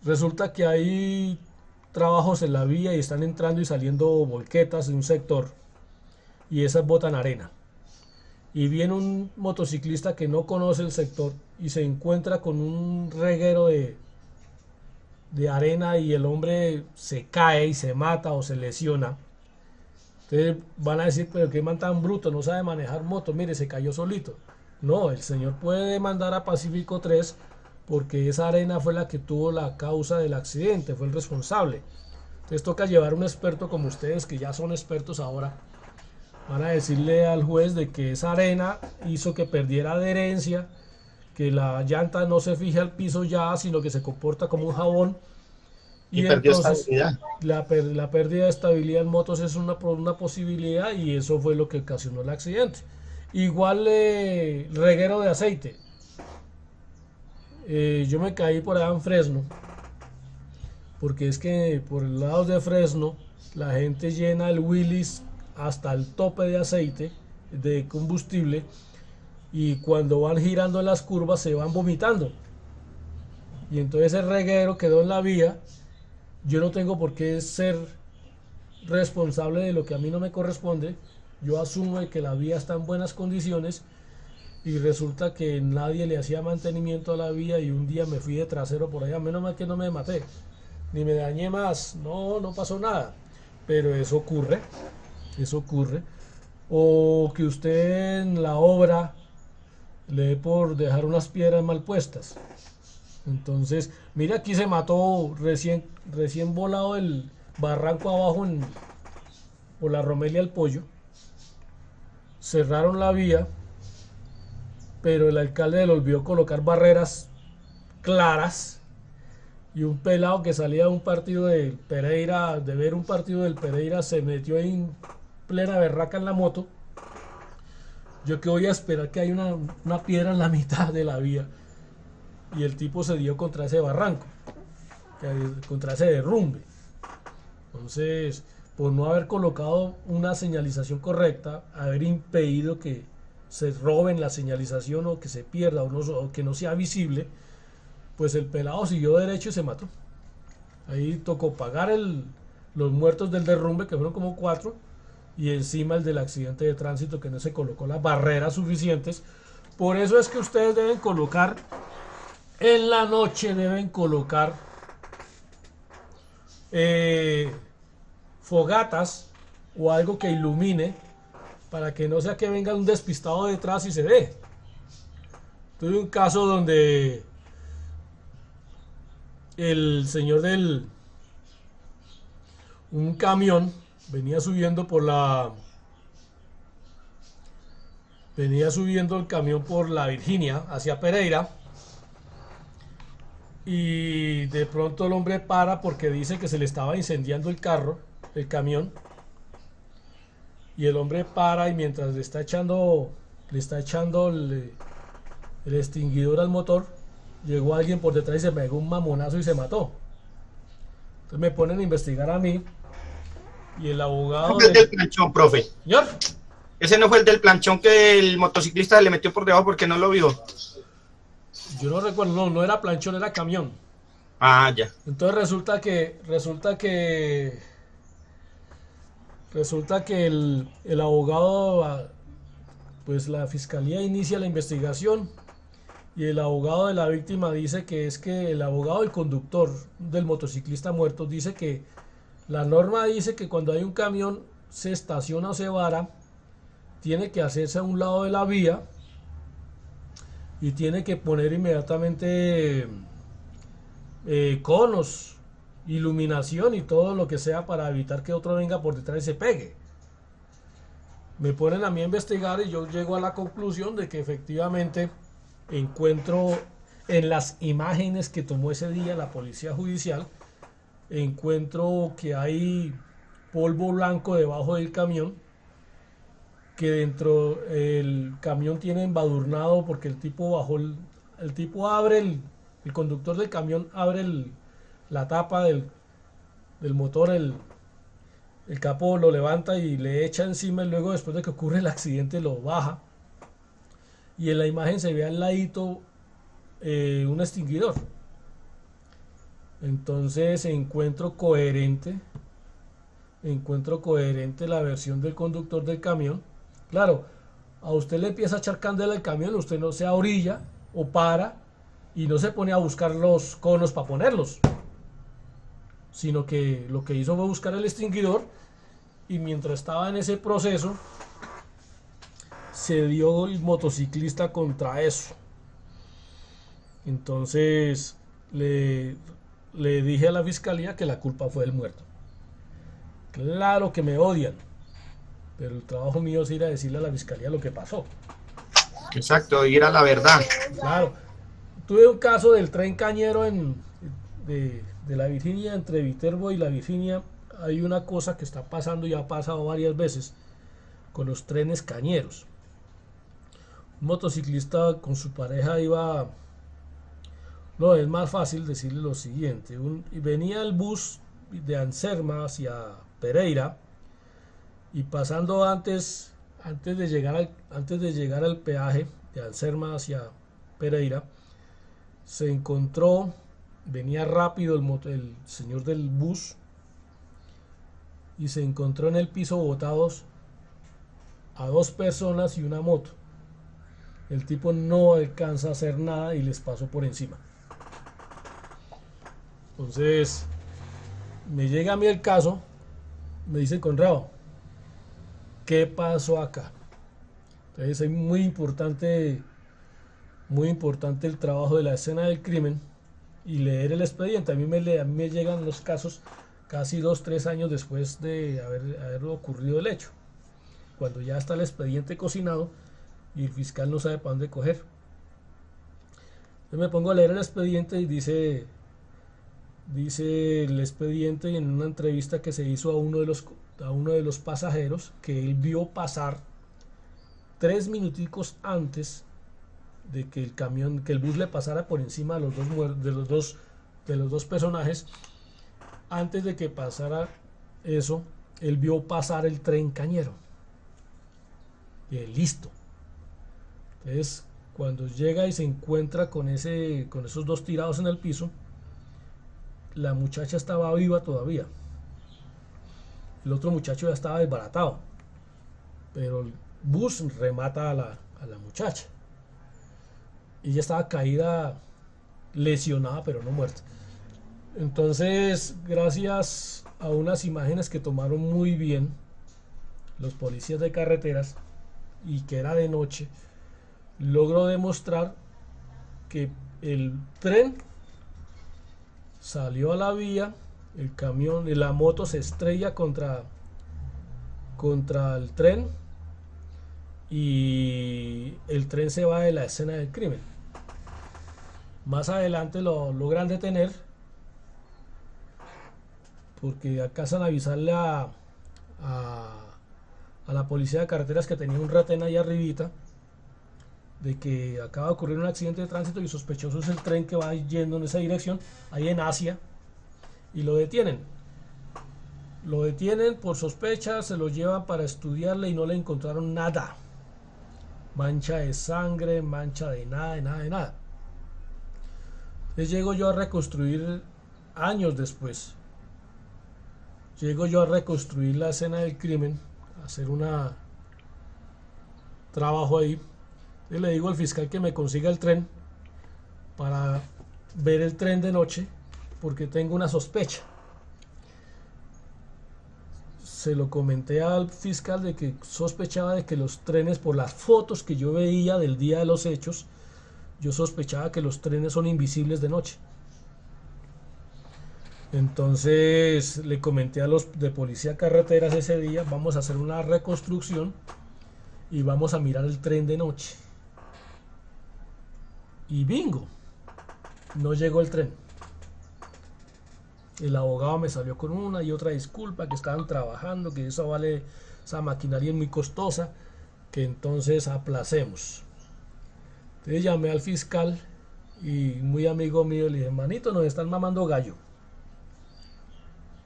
resulta que hay trabajos en la vía y están entrando y saliendo volquetas de un sector y esas botan arena. Y viene un motociclista que no conoce el sector y se encuentra con un reguero de arena y el hombre se cae y se mata o se lesiona. Entonces van a decir, pero qué man tan bruto, no sabe manejar moto, mire, se cayó solito. No, el señor puede demandar a Pacífico 3 porque esa arena fue la que tuvo la causa del accidente, fue el responsable. Entonces toca llevar un experto como ustedes, que ya son expertos ahora, van a decirle al juez de que esa arena hizo que perdiera adherencia, que la llanta no se fije al piso ya, sino que se comporta como un jabón.
Y
Y
perdió
entonces
estabilidad.
la pérdida de estabilidad en motos es una posibilidad y eso fue lo que ocasionó el accidente. Igual reguero de aceite. Yo me caí por allá en Fresno, porque es que por el lado de Fresno la gente llena el Willys hasta el tope de aceite, de combustible, y cuando van girando en las curvas se van vomitando. Y entonces el reguero quedó en la vía. Yo no tengo por qué ser responsable de lo que a mí no me corresponde. Yo asumo de que la vía está en buenas condiciones y resulta que nadie le hacía mantenimiento a la vía y un día me fui de trasero por allá. Menos mal que no me maté, ni me dañé más, no pasó nada. pero eso ocurre, eso ocurre. O que usted en la obra le dé por dejar unas piedras mal puestas. Entonces, mira, aquí se mató recién volado el barranco abajo por la Romelia El Pollo. Cerraron la vía, pero el alcalde le olvidó colocar barreras claras, y un pelado que salía de un partido del Pereira, de ver un partido del Pereira, se metió en plena berraca en la moto. Yo que voy a esperar que haya una piedra en la mitad de la vía, y el tipo se dio contra ese barranco, contra ese derrumbe. Entonces, por no haber colocado una señalización correcta, haber impedido que se roben la señalización o que se pierda o que no sea visible, pues el pelado siguió derecho y se mató. Ahí tocó pagar los muertos del derrumbe, que fueron como 4, y encima el del accidente de tránsito, que no se colocó las barreras suficientes. Por eso es que ustedes deben colocar, en la noche deben colocar fogatas o algo que ilumine, para que no sea que venga un despistado detrás y se ve. Tuve un caso donde el señor un camión venía subiendo el camión por la Virginia hacia Pereira, y de pronto el hombre para porque dice que se le estaba incendiando el camión, y el hombre para, y mientras le está echando el extinguidor al motor, llegó alguien por detrás y se pegó un mamonazo y se mató. Entonces me ponen a investigar a mí, y el abogado
¿No fue el del planchón, profe?
¿Señor?
Ese no fue el del planchón que el motociclista le metió por debajo porque no lo vio.
Yo no recuerdo, no era planchón, era camión.
Ah, ya.
Entonces resulta que el abogado, pues la fiscalía inicia la investigación, y el abogado de la víctima dice que es que el abogado del conductor del motociclista muerto dice que la norma dice que cuando hay un camión se estaciona o se vara, tiene que hacerse a un lado de la vía y tiene que poner inmediatamente conos, iluminación y todo lo que sea para evitar que otro venga por detrás y se pegue. Me ponen a mí a investigar y yo llego a la conclusión de que efectivamente encuentro en las imágenes que tomó ese día la policía judicial, encuentro que hay polvo blanco debajo del camión, que dentro el camión tiene embadurnado porque el tipo bajó, el tipo abre, el conductor del camión abre la tapa del motor, el capó, lo levanta y le echa encima, y luego después de que ocurre el accidente lo baja, y en la imagen se ve al ladito un extinguidor. Entonces encuentro coherente la versión del conductor del camión. Claro, a usted le empieza a echar candela al camión, usted no se orilla o para y no se pone a buscar los conos para ponerlos, sino que lo que hizo fue buscar el extinguidor, y mientras estaba en ese proceso se dio el motociclista contra eso. Entonces le dije a la fiscalía que la culpa fue del muerto. Claro que me odian, pero el trabajo mío es ir a decirle a la fiscalía lo que pasó.
Exacto, ir a la verdad.
Claro. Tuve un caso del tren cañero de la Virginia, entre Viterbo y la Virginia. Hay una cosa que está pasando y ha pasado varias veces con los trenes cañeros. Un motociclista con su pareja iba... No, es más fácil decirle lo siguiente. Venía el bus de Anserma hacia Pereira, y pasando antes de llegar al peaje de Anserma hacia Pereira, se encontró, venía rápido el señor del bus, y se encontró en el piso botados a 2 personas y una moto. El tipo no alcanza a hacer nada y les pasó por encima. Entonces me llega a mí el caso me dice: Conrado, ¿qué pasó acá? Entonces es muy importante el trabajo de la escena del crimen y leer el expediente. A mí me llegan los casos casi 2, 3 años después de haber ocurrido el hecho, cuando ya está el expediente cocinado y el fiscal no sabe para dónde coger. Yo me pongo a leer el expediente y dice el expediente en una entrevista que se hizo a uno de los pasajeros, que él vio pasar 3 minuticos antes de que el bus le pasara por encima de los dos personajes. Antes de que pasara eso, él vio pasar el tren cañero. Y listo. Entonces, cuando llega y se encuentra con esos dos tirados en el piso, la muchacha estaba viva todavía. El otro muchacho ya estaba desbaratado. Pero el bus remata a la muchacha. Ella estaba caída, lesionada, pero no muerta. Entonces, gracias a unas imágenes que tomaron muy bien los policías de carreteras y que era de noche, logró demostrar que el tren salió a la vía, el camión y la moto se estrella contra el tren y el tren se va de la escena del crimen. Más adelante lo logran detener porque alcanzan a avisarle a la policía de carreteras que tenía un retén ahí arribita de que acaba de ocurrir un accidente de tránsito y sospechoso es el tren que va yendo en esa dirección, ahí en Asia, y lo detienen. Lo detienen por sospecha, se lo llevan para estudiarle y no le encontraron nada. Mancha de sangre, mancha de nada. Entonces llego yo a reconstruir, años después, la escena del crimen, a hacer un trabajo ahí. Y le digo al fiscal que me consiga el tren para ver el tren de noche, porque tengo una sospecha. Se lo comenté al fiscal de que sospechaba de que los trenes, por las fotos que yo veía del día de los hechos, yo sospechaba que los trenes son invisibles de noche. Entonces le comenté a los de policía carreteras ese día: vamos a hacer una reconstrucción y vamos a mirar el tren de noche. Y bingo, no llegó el tren. El abogado me salió con una y otra disculpa, que estaban trabajando, que esa maquinaria es muy costosa, que entonces aplacemos. Entonces llamé al fiscal y, muy amigo mío, le dije: manito, nos están mamando gallo.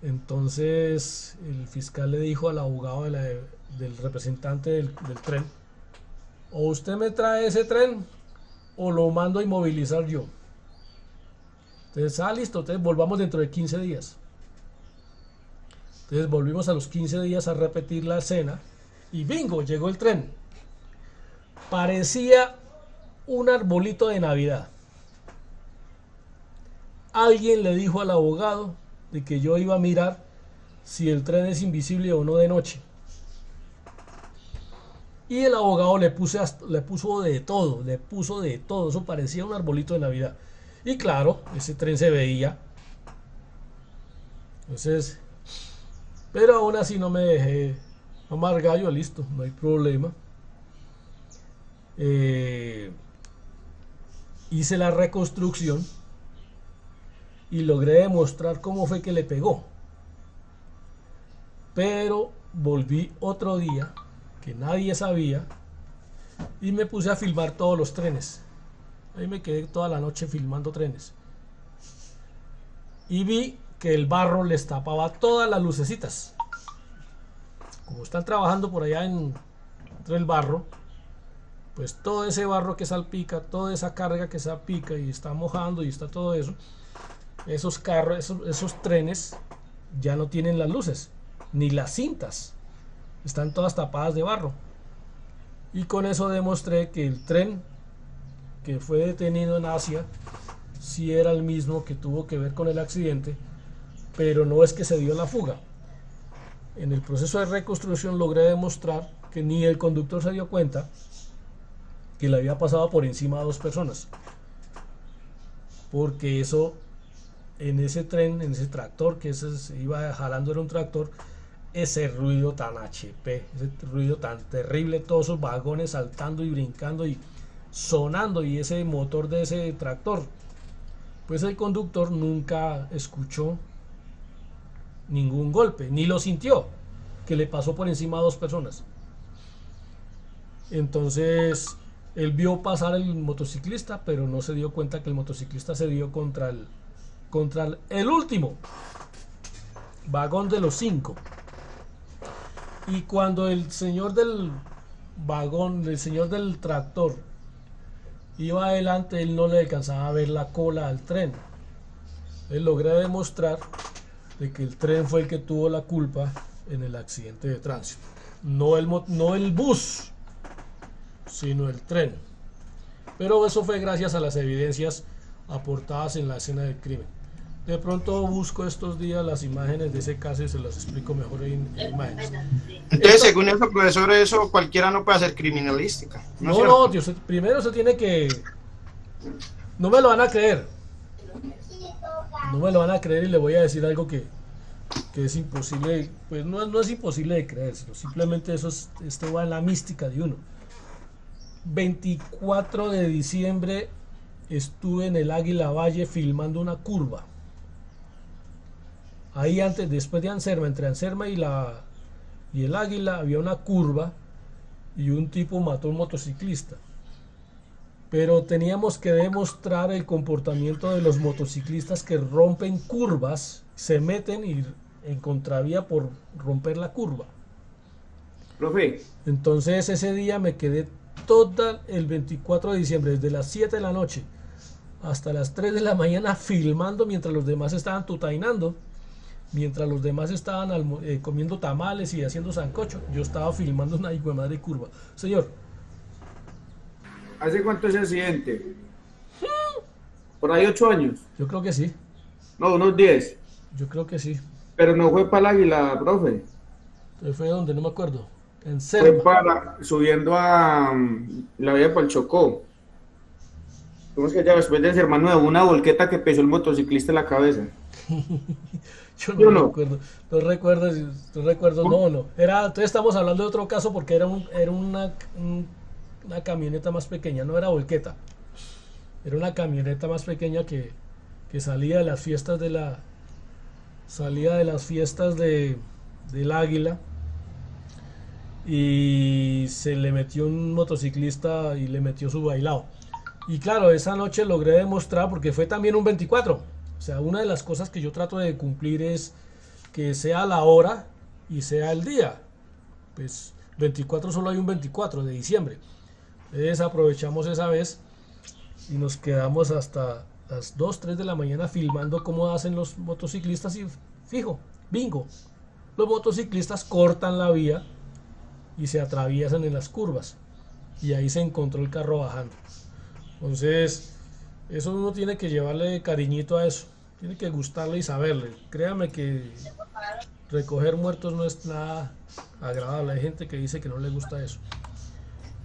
Entonces el fiscal le dijo al abogado del representante del tren: o usted me trae ese tren o lo mando a inmovilizar yo. Entonces, listo, entonces volvamos dentro de 15 días. Entonces volvimos a los 15 días a repetir la escena y bingo, llegó el tren. Parecía un arbolito de Navidad. Alguien le dijo al abogado de que yo iba a mirar si el tren es invisible o no de noche. Y el abogado le puso de todo, eso parecía un arbolito de Navidad. Y claro, ese tren se veía. Entonces, pero aún así no me dejé mamar gallo, listo, no hay problema. Hice la reconstrucción y logré demostrar cómo fue que le pegó. Pero volví otro día, que nadie sabía, y me puse a filmar todos los trenes. Ahí me quedé toda la noche filmando trenes y vi que el barro les tapaba todas las lucecitas. Como están trabajando por allá entre el barro, pues todo ese barro que salpica, toda esa carga que salpica y está mojando y está todo eso, esos trenes ya no tienen las luces ni las cintas, están todas tapadas de barro. Y con eso demostré que el tren que fue detenido en Asia sí era el mismo que tuvo que ver con el accidente, pero no es que se dio la fuga. en el proceso de reconstrucción logré demostrar que ni el conductor se dio cuenta que le había pasado por encima a dos personas. Porque eso, en ese tren, en ese tractor que se iba jalando, era un tractor, ese ruido tan HP, ese ruido tan terrible, todos esos vagones saltando y brincando y sonando, y ese motor de ese tractor, pues el conductor nunca escuchó ningún golpe, ni lo sintió, que le pasó por encima a dos personas. Entonces él vio pasar el motociclista, pero no se dio cuenta que el motociclista se dio contra el último vagón de los 5. Y cuando el señor del vagón, el señor del tractor iba adelante, él no le alcanzaba a ver la cola al tren. Él logró demostrar de que el tren fue el que tuvo la culpa en el accidente de tránsito. No el bus, sino el tren. Pero eso fue gracias a las evidencias aportadas en la escena del crimen. De pronto busco estos días las imágenes de ese caso y se las explico mejor en imágenes.
Entonces, según eso, profesor, eso cualquiera no puede hacer criminalística.
No, Dios, primero se tiene que... No me lo van a creer. No me lo van a creer y le voy a decir algo que es imposible. Pues no es imposible de creer, sino simplemente esto va en la mística de uno. 24 de diciembre estuve en el Águila Valle filmando una curva. Ahí después de Anserma, entre Anserma y el Águila, había una curva y un tipo mató a un motociclista. Pero teníamos que demostrar el comportamiento de los motociclistas que rompen curvas, se meten en contravía por romper la curva.
Profe.
Entonces ese día me quedé todo el 24 de diciembre, desde las 7 de la noche hasta las 3 de la mañana filmando mientras los demás estaban tutainando. Mientras los demás estaban comiendo tamales y haciendo sancocho, yo estaba filmando una hijo de madre curva. Señor.
¿Hace cuánto ese accidente? ¿Por ahí 8 años?
Yo creo que sí.
No, unos 10.
Yo creo que sí.
Pero no fue para el Águila, profe.
¿Fue donde? No me acuerdo. En
Fue subiendo a la vía para el Chocó. ¿Cómo es que ya después de Anserma Nuevo, una volqueta que pesó el motociclista en la cabeza?
Yo no recuerdo. No recuerdo, no. Entonces estamos hablando de otro caso porque era una camioneta más pequeña, no era volqueta. Era una camioneta más pequeña que salía de las fiestas del Águila y se le metió un motociclista y le metió su bailado. Y claro, esa noche logré demostrar, porque fue también un 24. O sea, una de las cosas que yo trato de cumplir es que sea la hora y sea el día. Pues 24 solo hay un 24 de diciembre. Entonces aprovechamos esa vez y nos quedamos hasta las 2, 3 de la mañana filmando cómo hacen los motociclistas y fijo, bingo. Los motociclistas cortan la vía y se atraviesan en las curvas. Y ahí se encontró el carro bajando. Entonces, eso uno tiene que llevarle cariñito a eso. Tiene que gustarle y saberle. Créame que recoger muertos no es nada agradable. Hay gente que dice que no le gusta eso.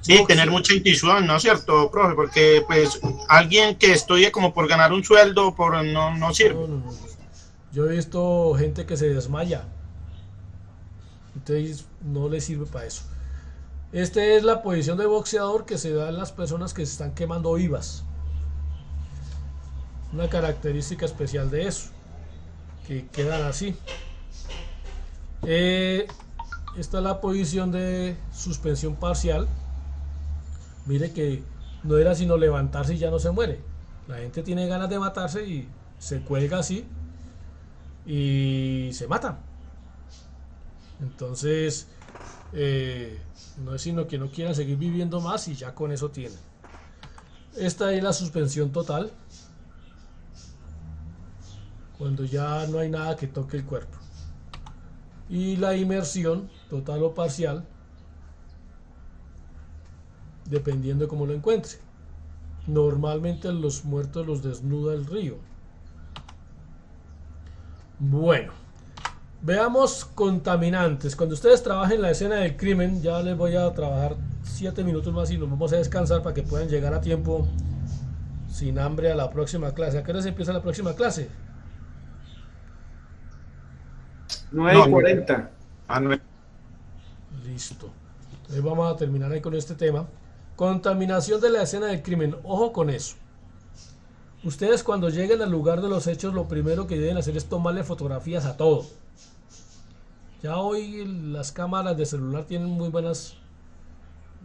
Sí, tener mucha intuición, ¿no es cierto, profe? Porque pues alguien que estudie como por ganar un sueldo no sirve.
No. Yo he visto gente que se desmaya. Entonces no le sirve para eso. Esta es la posición de boxeador que se da en las personas que se están quemando vivas. Una característica especial de eso, que quedan así. Esta es la posición de suspensión parcial. Mire que no era sino levantarse y ya no se muere. La gente tiene ganas de matarse y se cuelga así y se mata. Entonces no es sino que no quieran seguir viviendo más y ya con eso tienen. Esta es la suspensión total, cuando ya no hay nada que toque el cuerpo. Y la inmersión total o parcial, dependiendo de cómo lo encuentre. Normalmente los muertos los desnuda el río. Bueno, Veamos contaminantes. Cuando ustedes trabajen la escena del crimen, ya les voy a trabajar 7 minutos más y nos vamos a descansar para que puedan llegar a tiempo sin hambre a la próxima clase. ¿A qué hora se empieza la próxima clase?
9:40.
Listo. Entonces vamos a terminar ahí con este tema. Contaminación de la escena del crimen. Ojo con eso. Ustedes cuando lleguen al lugar de los hechos, lo primero que deben hacer es tomarle fotografías a todo. Ya hoy las cámaras de celular tienen muy buenas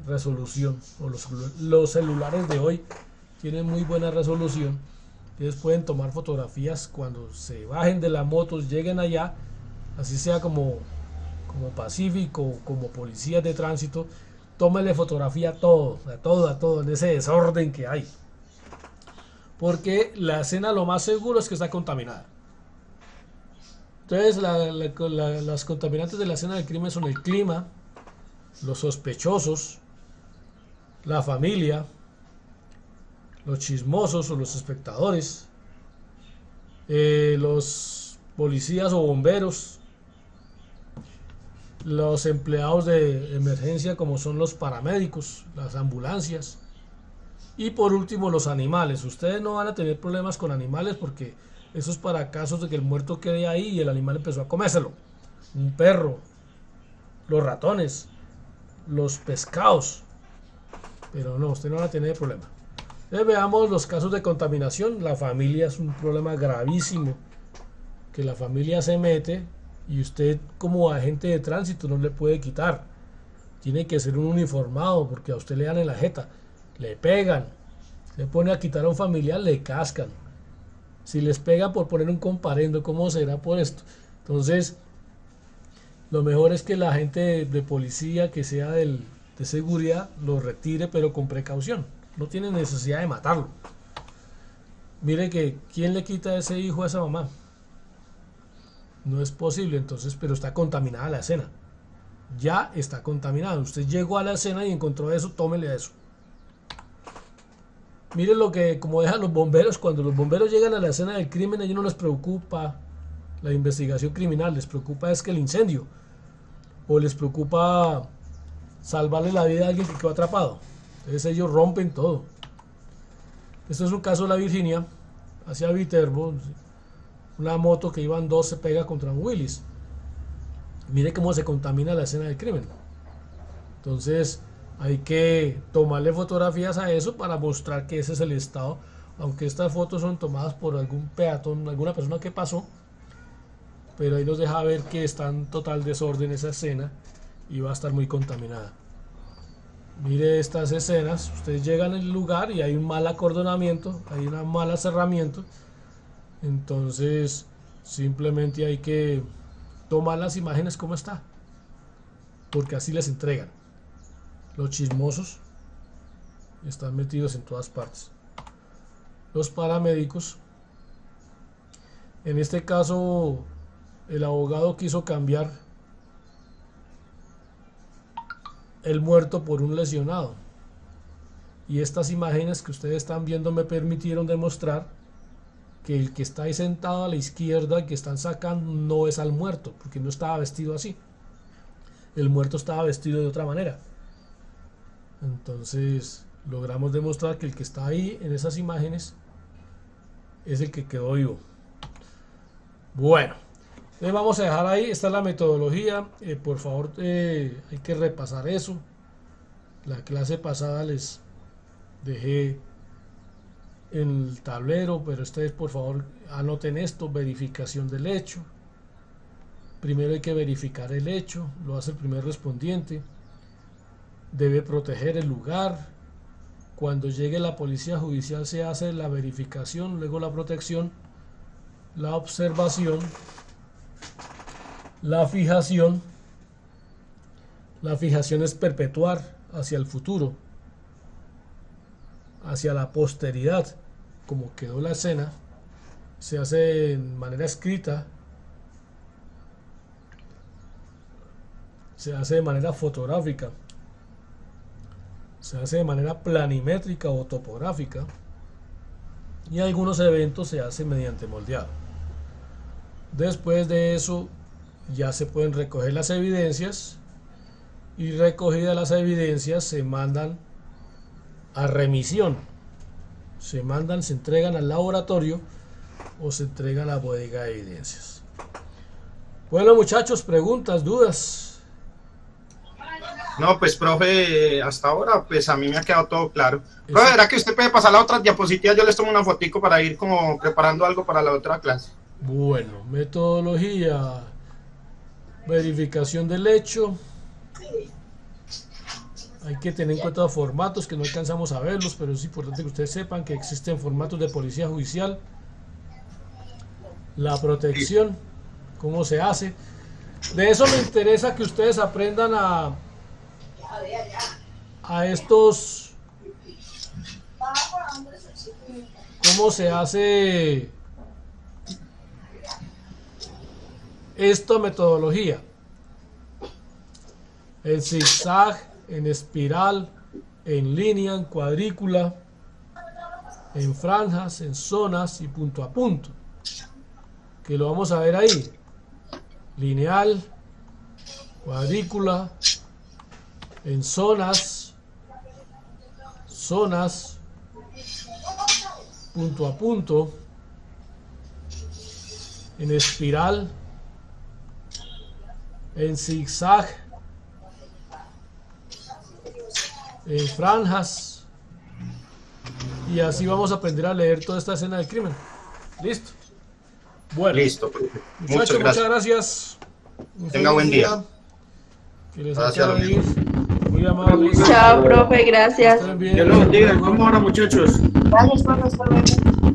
resolución, o los celulares de hoy tienen muy buena resolución. Ustedes pueden tomar fotografías cuando se bajen de la moto, lleguen allá, así sea como pacífico, como policías de tránsito, tómenle fotografía a todo, en ese desorden que hay. Porque la escena lo más seguro es que está contaminada. Entonces las contaminantes de la escena del crimen son el clima, los sospechosos, la familia, los chismosos o los espectadores, los policías o bomberos, los empleados de emergencia como son los paramédicos, las ambulancias, y por último los animales. Ustedes no van a tener problemas con animales porque eso es para casos de que el muerto quede ahí y el animal empezó a comérselo. Un perro, los ratones, los pescados. Pero no, ustedes no van a tener problema. Entonces veamos los casos de contaminación. La familia es un problema gravísimo, que la familia se mete y usted como agente de tránsito no le puede quitar. Tiene que ser un uniformado porque a usted le dan en la jeta, le pegan. Se pone a quitar a un familiar, le cascan. Si les pega por poner un comparendo, ¿cómo será por esto? Entonces, lo mejor es que la gente de policía que sea de seguridad lo retire, pero con precaución. No tiene necesidad de matarlo. Mire que, ¿quién le quita a ese hijo a esa mamá? No es posible, entonces, pero está contaminada la escena. Ya está contaminada. Usted llegó a la escena y encontró eso, tómele a eso. Miren lo que, como dejan los bomberos, cuando los bomberos llegan a la escena del crimen, a ellos no les preocupa la investigación criminal, les preocupa es que el incendio, o les preocupa salvarle la vida a alguien que quedó atrapado. Entonces ellos rompen todo. Esto es un caso de la Virginia, hacia Viterbo, una moto que iban dos se pega contra un Willys. Mire cómo se contamina la escena del crimen. Entonces hay que tomarle fotografías a eso para mostrar que ese es el estado, aunque estas fotos son tomadas por algún peatón, alguna persona que pasó, pero ahí nos deja ver que está en total desorden esa escena y va a estar muy contaminada. Mire estas escenas, ustedes llegan al lugar y hay un mal acordonamiento, hay un mal acerramiento, entonces simplemente hay que tomar las imágenes como está, porque así les entregan. Los chismosos están metidos en todas partes. Los paramédicos, en este caso el abogado quiso cambiar el muerto por un lesionado, y estas imágenes que ustedes están viendo me permitieron demostrar que el que está ahí sentado a la izquierda, el que están sacando, no es al muerto, porque no estaba vestido así. El muerto estaba vestido de otra manera. Entonces logramos demostrar que el que está ahí en esas imágenes es el que quedó vivo. Bueno, entonces vamos a dejar ahí. Esta es la metodología. Por favor, hay que repasar eso. La clase pasada les dejé en el tablero, pero ustedes por favor anoten esto: verificación del hecho. Primero hay que verificar el hecho, lo hace el primer respondiente. Debe proteger el lugar. Cuando llegue la policía judicial se hace la verificación, luego la protección, la observación, la fijación. La fijación es perpetuar hacia el futuro, hacia la posteridad, como quedó la escena. Se hace de manera escrita, se hace de manera fotográfica, se hace de manera planimétrica o topográfica, y algunos eventos se hacen mediante moldeado. Después de eso ya se pueden recoger las evidencias y recogidas las evidencias se mandan a remisión. Se entregan al laboratorio o se entregan a la bodega de evidencias. Bueno, muchachos, preguntas, dudas.
No, pues, profe, hasta ahora, pues a mí me ha quedado todo claro. Profe, ¿verdad que usted puede pasar la otra diapositiva? Yo les tomo una fotico para ir como preparando algo para la otra clase.
Bueno, metodología, verificación del hecho. Hay que tener en cuenta los formatos que no alcanzamos a verlos, pero es importante que ustedes sepan que existen formatos de policía judicial. La protección, cómo se hace. De eso me interesa que ustedes aprendan a estos, cómo se hace esta metodología. En zigzag, en espiral, en línea, en cuadrícula, en franjas, en zonas y punto a punto, que lo vamos a ver ahí. Lineal, cuadrícula, en zonas, punto a punto, en espiral, en zigzag, en franjas, y así vamos a aprender a leer toda esta escena del crimen. Listo. Bueno,
listo.
Muchachos, muchas gracias.
Tenga buen día.
Que les acabe de ir. Muy amables.
Chao, profe, gracias.
Dios los bendiga. ¿Cómo ahora, muchachos?
Gracias, profe.